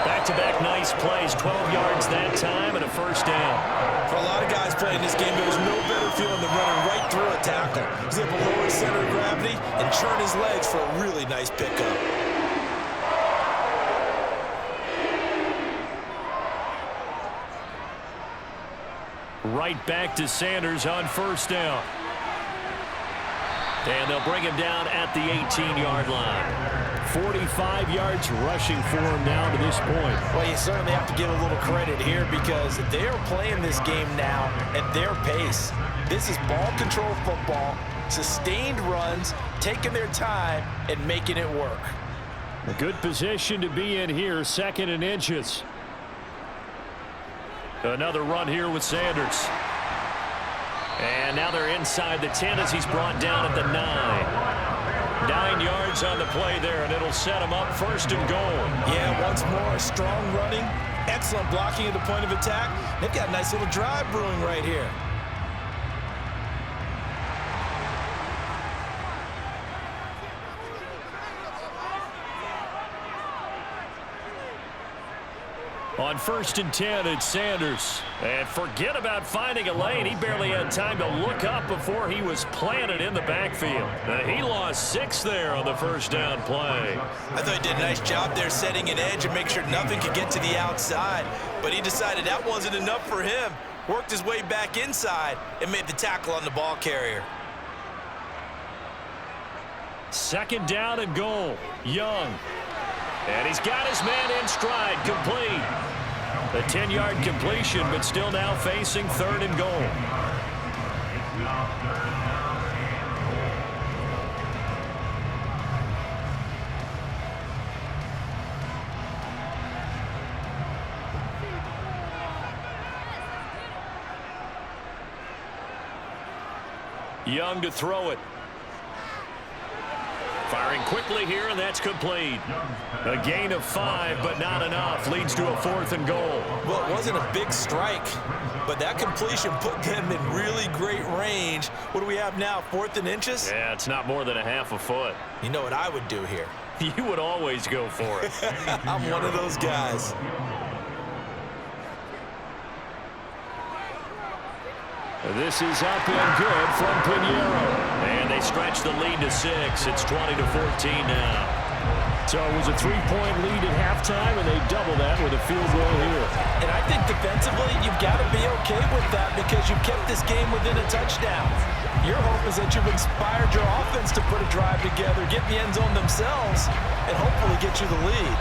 Back-to-back nice plays, 12 yards that time and a first down. For a lot of guys playing this game, there's no better feeling than running right through a tackle. He's able to lower his center of gravity and churn his legs for a really nice pickup. Right back to Sanders on first down. And they'll bring him down at the 18-yard line. 45 yards rushing for him now to this point. Well, you certainly have to give a little credit here because they're playing this game now at their pace. This is ball control football, sustained runs, taking their time, and making it work. A good position to be in here, 2nd and inches. Another run here with Sanders. And now they're inside the 10 as he's brought down at the 9. 9 yards on the play there, and it'll set him up 1st and goal. Yeah, once more, strong running, excellent blocking at the point of attack. They've got a nice little drive brewing right here. On 1st and 10, it's Sanders. And forget about finding a lane. He barely had time to look up before he was planted in the backfield. He lost 6 there on the first down play. I thought he did a nice job there setting an edge and make sure nothing could get to the outside. But he decided that wasn't enough for him. Worked his way back inside and made the tackle on the ball carrier. 2nd down and goal. Young. And he's got his man in stride, complete. A 10-yard completion, but still now facing 3rd and goal. Young to throw it. Firing quickly here, and that's complete. A gain of 5, but not enough. Leads to a 4th and goal. Well, it wasn't a big strike, but that completion put them in really great range. What do we have now, 4th and inches? Yeah, it's not more than a half a foot. You know what I would do here? You would always go for it. I'm one of those guys. This is up and good from Pinheiro. And they stretch the lead to 6. It's 20-14 now. So it was a 3-point lead at halftime, and they double that with a field goal here. And I think defensively, you've got to be okay with that because you've kept this game within a touchdown. Your hope is that you've inspired your offense to put a drive together, get in the end zone themselves, and hopefully get you the lead.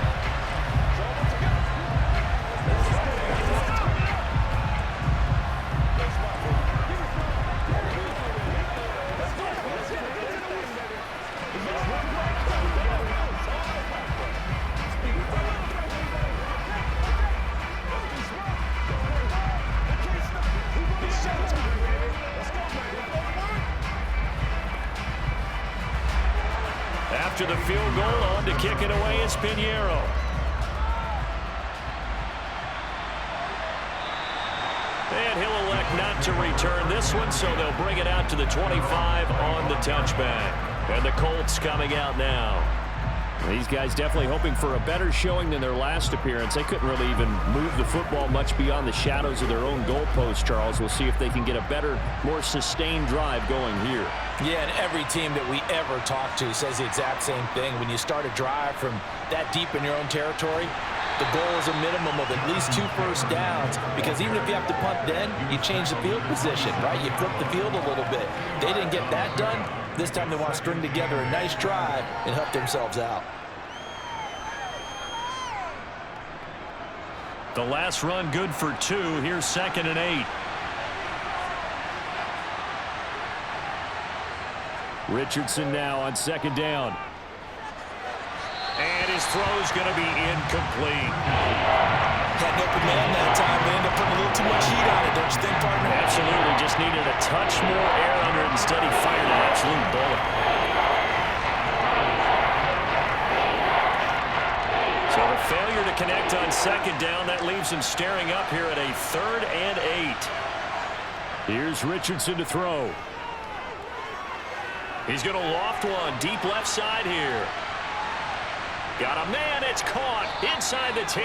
After the field goal, on to kick it away is Pinheiro. And he'll elect not to return this one, so they'll bring it out to the 25 on the touchback. And the Colts coming out now. These guys definitely hoping for a better showing than their last appearance. They couldn't really even move the football much beyond the shadows of their own goalpost, Charles. We'll see if they can get a better, more sustained drive going here. Yeah, and every team that we ever talk to says the exact same thing. When you start a drive from that deep in your own territory, the goal is a minimum of at least 2 first downs, because even if you have to punt then, you change the field position, right? You flip the field a little bit. They didn't get that done. This time they want to string together a nice drive and help themselves out. The last run good for 2. Here's 2nd and 8. Richardson now on 2nd down. And his throw's going to be incomplete. Had an open man that time, but ended up putting a little too much heat on it, don't you think, partner? Absolutely. Just needed a touch more air under it. Instead, he fired an absolute bullet. So the failure to connect on second down, that leaves him staring up here at a 3rd and 8. Here's Richardson to throw. He's going to loft one deep left side here. Got a man. It's caught inside the 10.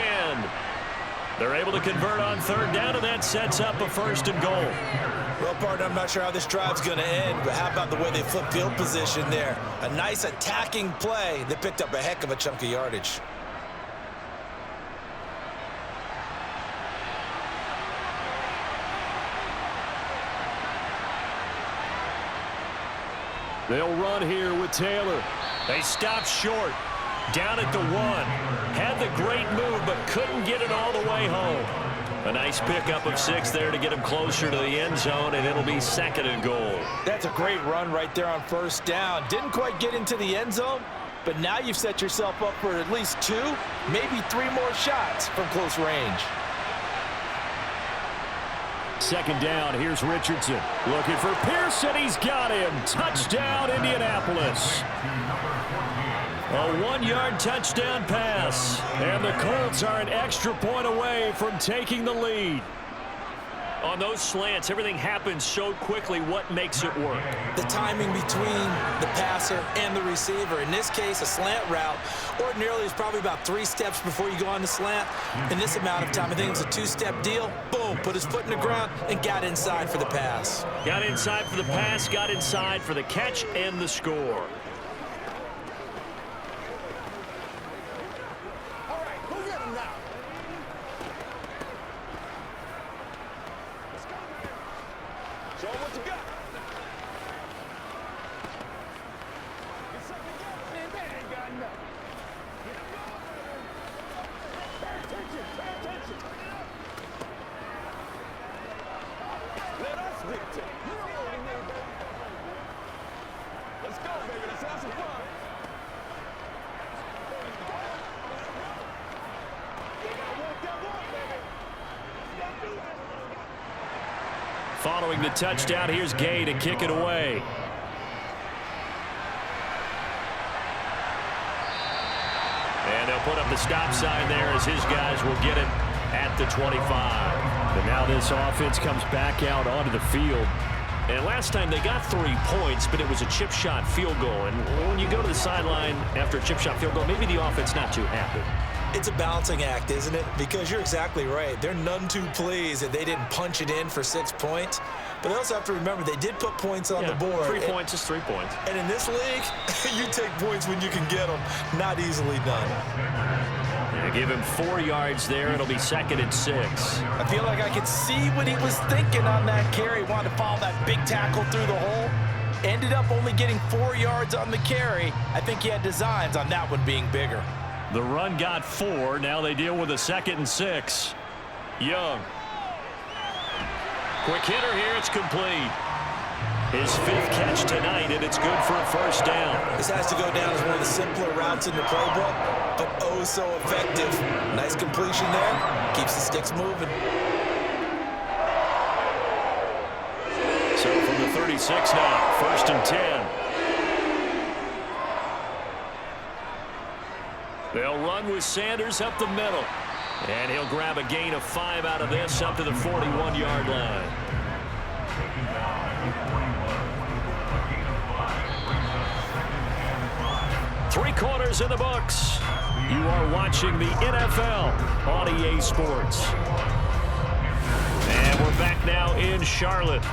They're able to convert on 3rd down, and that sets up a 1st and goal. Well, partner, I'm not sure how this drive's going to end, but how about the way they flip field position there? A nice attacking play. They picked up a heck of a chunk of yardage. They'll run here with Taylor. They stopped short. Down at the 1. Had the great move, but couldn't get it all the way home. A nice pickup of 6 there to get him closer to the end zone, and it'll be 2nd and goal. That's a great run right there on 1st down. Didn't quite get into the end zone, but now you've set yourself up for at least 2, maybe 3 more shots from close range. 2nd down, here's Richardson. Looking for Pearson, he's got him. Touchdown, Indianapolis. A 1-yard touchdown pass. And the Colts are an extra point away from taking the lead. On those slants, everything happens so quickly. What makes it work? The timing between the passer and the receiver. In this case, a slant route ordinarily is probably about 3 steps before you go on the slant. In this amount of time, I think it was a 2-step deal. Boom, put his foot in the ground and got inside for the pass. Got inside for the pass, got inside for the catch and the score. Following the touchdown, here's Gay to kick it away. And they'll put up the stop sign there as his guys will get it at the 25. And now this offense comes back out onto the field. And last time they got 3 points, but it was a chip shot field goal. And when you go to the sideline after a chip shot field goal, maybe the offense not too happy. It's a balancing act, isn't it? Because you're exactly right. They're none too pleased that they didn't punch it in for 6 points. But they also have to remember they did put points on the board. 3 points is 3 points. And in this league, you take points when you can get them. Not easily done. Yeah, give him 4 yards there. It'll be 2nd and 6. I feel like I could see what he was thinking on that carry. Wanted to follow that big tackle through the hole. Ended up only getting 4 yards on the carry. I think he had designs on that one being bigger. The run got 4. Now they deal with a 2nd and 6. Young. Quick hitter here. It's complete. His 5th catch tonight, and it's good for a 1st down. This has to go down as one of the simpler routes in the playbook, but oh so effective. Nice completion there. Keeps the sticks moving. So from the 36 now, 1st and 10. They'll run with Sanders up the middle. And he'll grab a gain of 5 out of this up to the 41-yard line. Three quarters in the books. You are watching the NFL on EA Sports. And we're back now in Charlotte.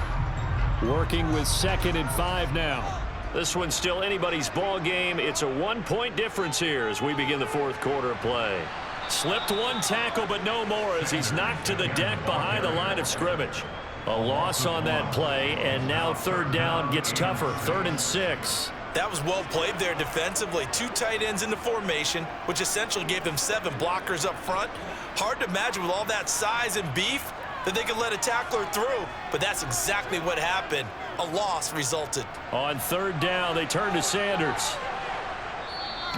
Working with 2nd and 5 now. This one's still anybody's ball game. It's a 1-point difference here as we begin the 4th quarter of play. Slipped 1 tackle, but no more as he's knocked to the deck behind the line of scrimmage. A loss on that play, and now 3rd down gets tougher. 3rd and 6. That was well played there defensively. 2 tight ends in the formation, which essentially gave them 7 blockers up front. Hard to imagine with all that size and beef that they could let a tackler through, but that's exactly what happened. A loss resulted. On 3rd down, they turn to Sanders.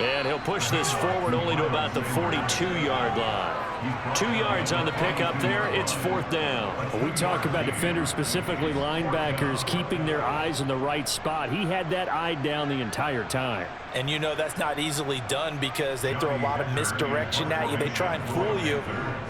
And he'll push this forward only to about the 42-yard line. 2 yards on the pickup there. It's 4th down. We talk about defenders, specifically linebackers, keeping their eyes in the right spot. He had that eye down the entire time. And you know that's not easily done because they throw a lot of misdirection at you. They try and fool you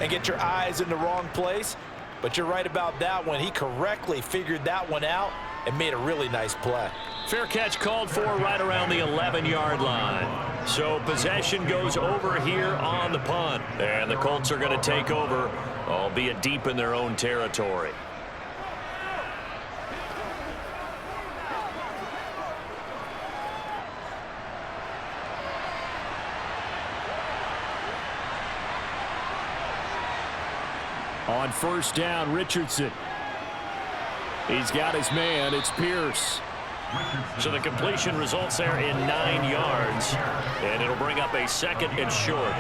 and get your eyes in the wrong place. But you're right about that one. He correctly figured that one out and made a really nice play. Fair catch called for right around the 11-yard line. So possession goes over here on the punt. And the Colts are going to take over, albeit deep in their own territory. On 1st down, Richardson. He's got his man. It's Pierce. So the completion results there in 9 yards. And it'll bring up a 2nd and short.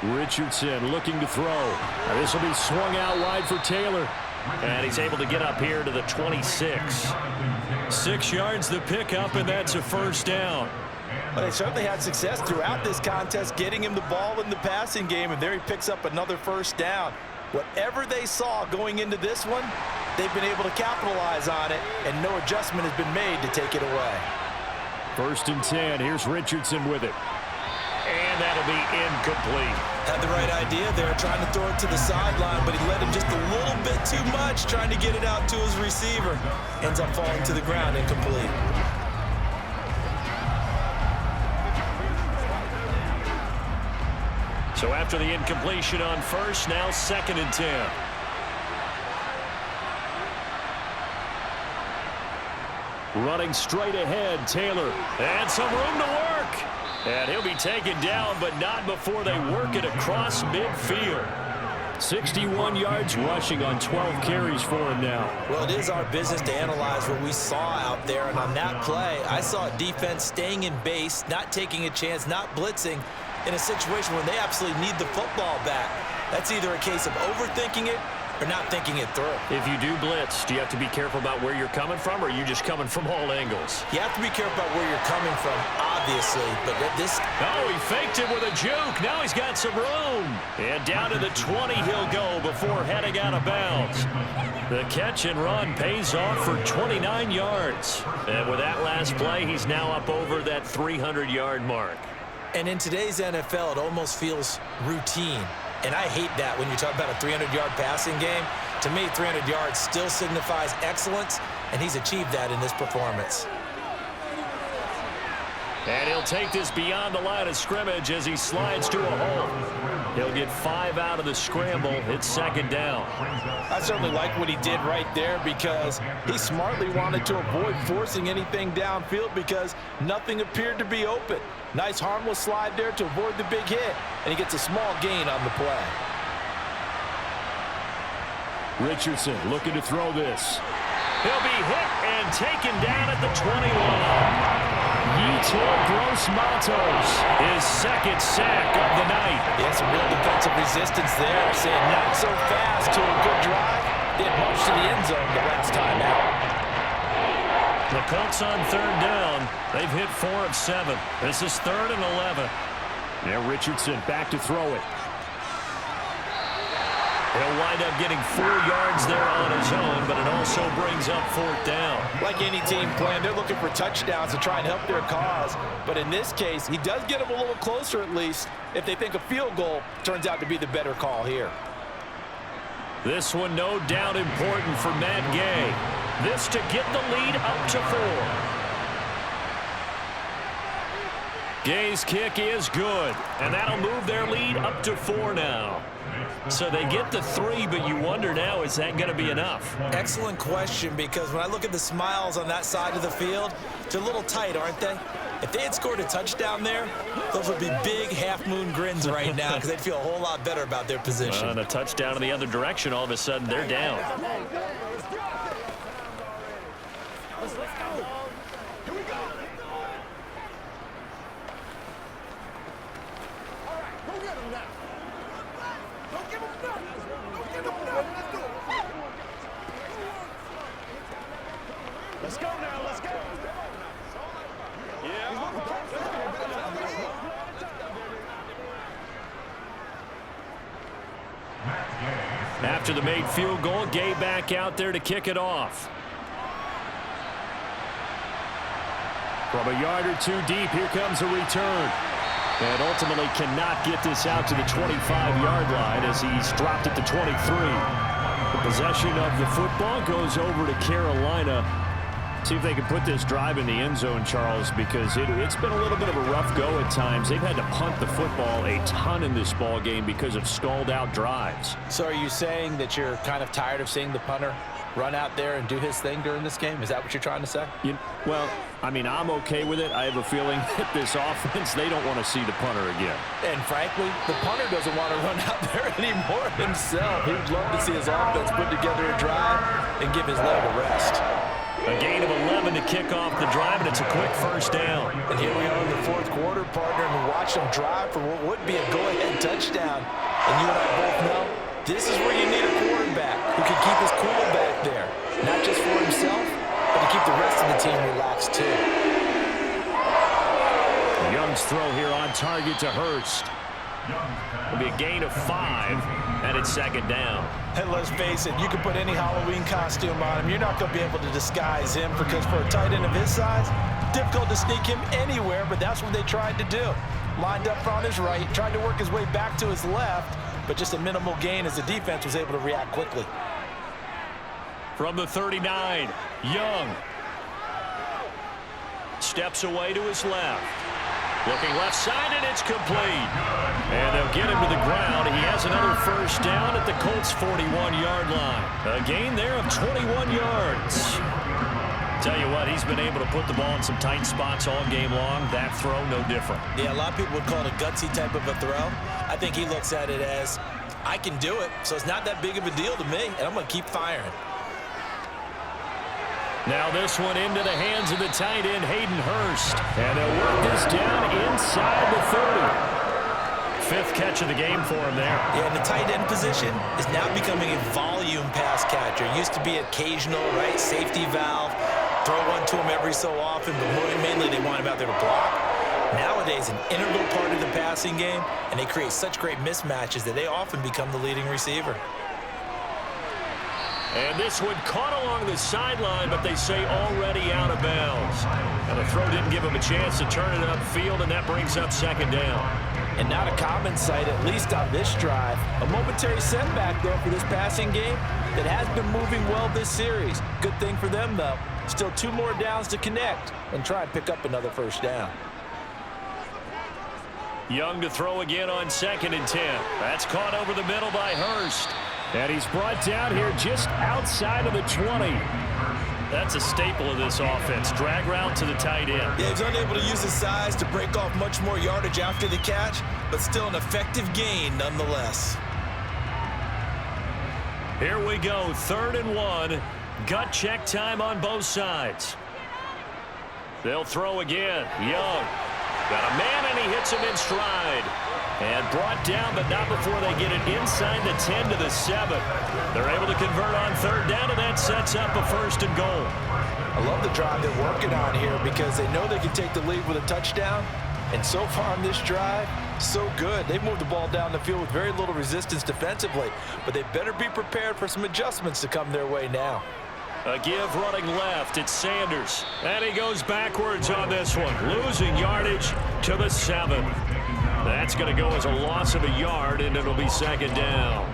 Richardson looking to throw. Now this will be swung out wide for Taylor. And he's able to get up here to the 26. 6 yards the pickup, and that's a 1st down. Well, they certainly had success throughout this contest getting him the ball in the passing game, and there he picks up another 1st down. Whatever they saw going into this one, they've been able to capitalize on it, and no adjustment has been made to take it away. 1st and 10. Here's Richardson with it. And that'll be incomplete. Had the right idea there, trying to throw it to the sideline, but he let him just a little bit too much, trying to get it out to his receiver. Ends up falling to the ground, incomplete. So after the incompletion on 1st, now 2nd and 10. Running straight ahead, Taylor. And some room to work. And he'll be taken down, but not before they work it across midfield. 61 yards rushing on 12 carries for him now. Well, it is our business to analyze what we saw out there, and on that play, I saw a defense staying in base, not taking a chance, not blitzing in a situation where they absolutely need the football back. That's either a case of overthinking it or not thinking it through. If you do blitz, do you have to be careful about where you're coming from, or are you just coming from all angles? You have to be careful about where you're coming from, obviously, but this... Oh, he faked it with a juke. Now he's got some room. And down to the 20 he'll go before heading out of bounds. The catch and run pays off for 29 yards. And with that last play, he's now up over that 300-yard mark. And in today's NFL, it almost feels routine. And I hate that when you talk about a 300-yard passing game. To me, 300 yards still signifies excellence, and he's achieved that in this performance. And he'll take this beyond the line of scrimmage as he slides to a hole. He'll get 5 out of the scramble. It's 2nd down. I certainly like what he did right there because he smartly wanted to avoid forcing anything downfield because nothing appeared to be open. Nice harmless slide there to avoid the big hit, and he gets a small gain on the play. Richardson looking to throw this. He'll be hit and taken down at the 21. PieceCtrlGhosty, his 2nd sack of the night. Yeah, some real defensive resistance there. Saying not so fast to a good drive. Did much to the end zone the last time out. The Colts on 3rd down. They've hit 4 of 7. This is 3rd and 11. Now Richardson back to throw it. He'll wind up getting 4 yards there on his own, but it also brings up 4th down. Like any team playing, they're looking for touchdowns to try and help their cause. But in this case, he does get them a little closer at least if they think a field goal turns out to be the better call here. This one no doubt important for Matt Gay. This to get the lead up to 4. Gay's kick is good, and that'll move their lead up to 4 now. So they get the 3, but you wonder now, is that going to be enough? Excellent question, because when I look at the smiles on that side of the field, they're a little tight, aren't they? If they had scored a touchdown there, those would be big half-moon grins right now because they'd feel a whole lot better about their position. And a touchdown in the other direction, all of a sudden, they're down. After the made field goal, Gay back out there to kick it off. From a yard or two deep, here comes a return. And ultimately cannot get this out to the 25-yard line as he's dropped at the 23. The possession of the football goes over to Carolina. See if they can put this drive in the end zone, Charles, because it's been a little bit of a rough go at times. They've had to punt the football a ton in this ball game because of stalled-out drives. So are you saying that you're kind of tired of seeing the punter run out there and do his thing during this game? Is that what you're trying to say? Well, I mean, I'm okay with it. I have a feeling that this offense, they don't want to see the punter again. And frankly, the punter doesn't want to run out there anymore himself. He'd love to see his offense put together a drive and give his leg a rest. A gain of 11 to kick off the drive, and it's a quick first down. And here we are in the fourth quarter, partner, and we watch them drive for what would be a go-ahead touchdown. And you and I both know this is where you need a quarterback who can keep his cool back there. Not just for himself, but to keep the rest of the team relaxed too. Young's throw here on target to Hurst. It'll be a gain of 5, and it's second down. And let's face it, you can put any Halloween costume on him. You're not going to be able to disguise him because for a tight end of his size, difficult to sneak him anywhere, but that's what they tried to do. Lined up on his right, tried to work his way back to his left, but just a minimal gain as the defense was able to react quickly. From the 39, Young steps away to his left. Looking left side, and it's complete. And they'll get him to the ground. He has another first down at the Colts' 41-yard line. A gain there of 21 yards. Tell you what, he's been able to put the ball in some tight spots all game long. That throw, no different. Yeah, a lot of people would call it a gutsy type of a throw. I think he looks at it as, I can do it, so it's not that big of a deal to me, and I'm going to keep firing. Now this one into the hands of the tight end, Hayden Hurst. And they'll work this down inside the 30. Fifth catch of the game for him there. Yeah, and the tight end position is now becoming a volume pass catcher. It used to be occasional, right, safety valve, throw one to him every so often, but mainly they want him out there to block. Nowadays, an integral part of the passing game, and they create such great mismatches that they often become the leading receiver. And this one caught along the sideline, but they say already out of bounds. And the throw didn't give him a chance to turn it upfield, and that brings up second down. And not a common sight, at least on this drive. A momentary setback, though, for this passing game that has been moving well this series. Good thing for them, though. Still 2 more downs to connect and try and pick up another first down. Young to throw again on 2nd and 10. That's caught over the middle by Hurst. And he's brought down here just outside of the 20. That's a staple of this offense. Drag route to the tight end. Yeah, he's unable to use his size to break off much more yardage after the catch, but still an effective gain nonetheless. Here we go, 3rd and 1. Gut check time on both sides. They'll throw again. Young got a man, and he hits him in stride. And brought down, but not before they get it inside the 10 to the 7. They're able to convert on 3rd down, and that sets up a 1st and goal. I love the drive they're working on here because they know they can take the lead with a touchdown. And so far on this drive, so good. They've moved the ball down the field with very little resistance defensively, but they better be prepared for some adjustments to come their way now. A give running left. It's Sanders. And he goes backwards on this one, losing yardage to the 7. That's going to go as a loss of a yard, and it'll be 2nd down.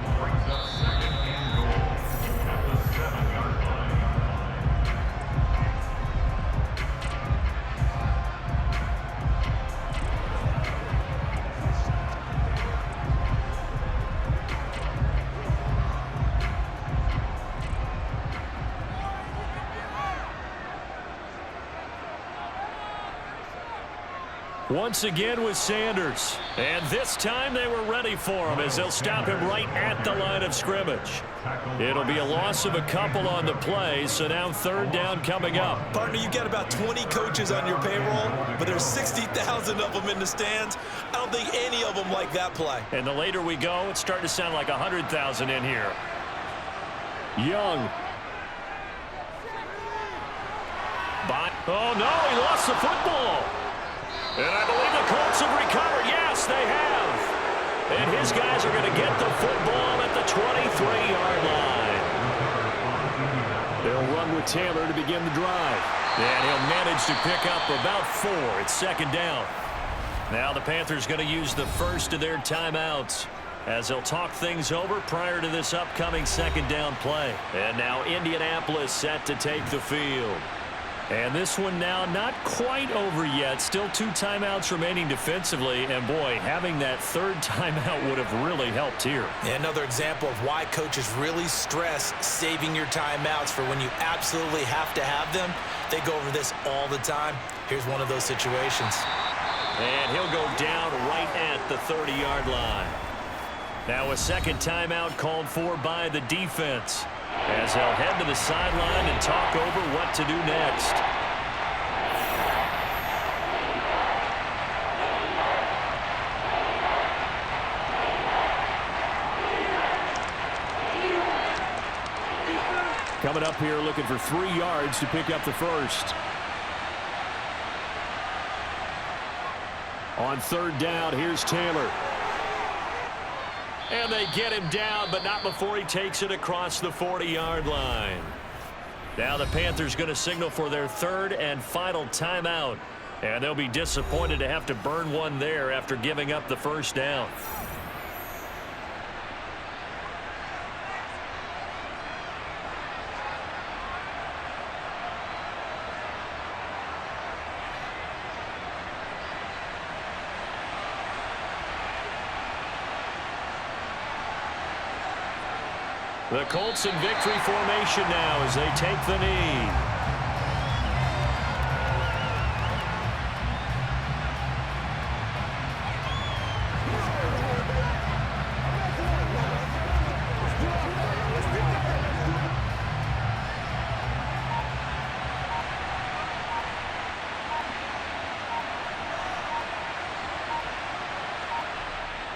Once again with Sanders. And this time they were ready for him as they'll stop him right at the line of scrimmage. It'll be a loss of a couple on the play, so now 3rd down coming up. Partner, you've got about 20 coaches on your payroll, but there's 60,000 of them in the stands. I don't think any of them like that play. And the later we go, it's starting to sound like 100,000 in here. Young. Oh, no, he lost the football. And his guys are going to get the football at the 23-yard line. They'll run with Taylor to begin the drive. And he'll manage to pick up about 4 at second down. Now the Panthers going to use the first of their timeouts as they'll talk things over prior to this upcoming second down play. And now Indianapolis set to take the field. And this one now not quite over yet. Still 2 timeouts remaining defensively. And, boy, having that third timeout would have really helped here. And another example of why coaches really stress saving your timeouts for when you absolutely have to have them. They go over this all the time. Here's one of those situations. And he'll go down right at the 30-yard line. Now a second timeout called for by the defense, as they'll head to the sideline and talk over what to do next. Coming up here looking for 3 yards to pick up the first. On third down, here's Taylor. And they get him down, but not before he takes it across the 40-yard line. Now the Panthers going to signal for their third and final timeout. And they'll be disappointed to have to burn one there after giving up the first down. The Colts in victory formation now as they take the knee.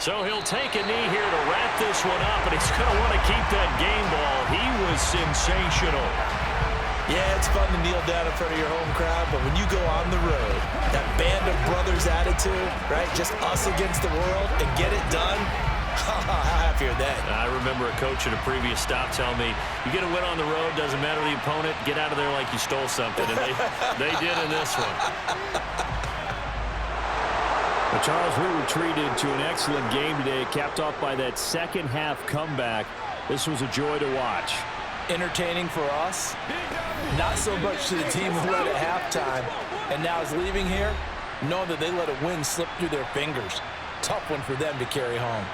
So he'll take a knee here to wrap this one up, and he's going to want to keep that game ball. He was sensational. Yeah, it's fun to kneel down in front of your home crowd, but when you go on the road, that band of brothers attitude, right, just us against the world, and get it done, how happy are they? I remember a coach at a previous stop telling me, you get a win on the road, doesn't matter the opponent, get out of there like you stole something, and they did in this one. Well, Charles, we were treated to an excellent game today, capped off by that second half comeback. This was a joy to watch. Entertaining for us, not so much to the team who led at halftime and now is leaving here, knowing that they let a win slip through their fingers. Tough one for them to carry home.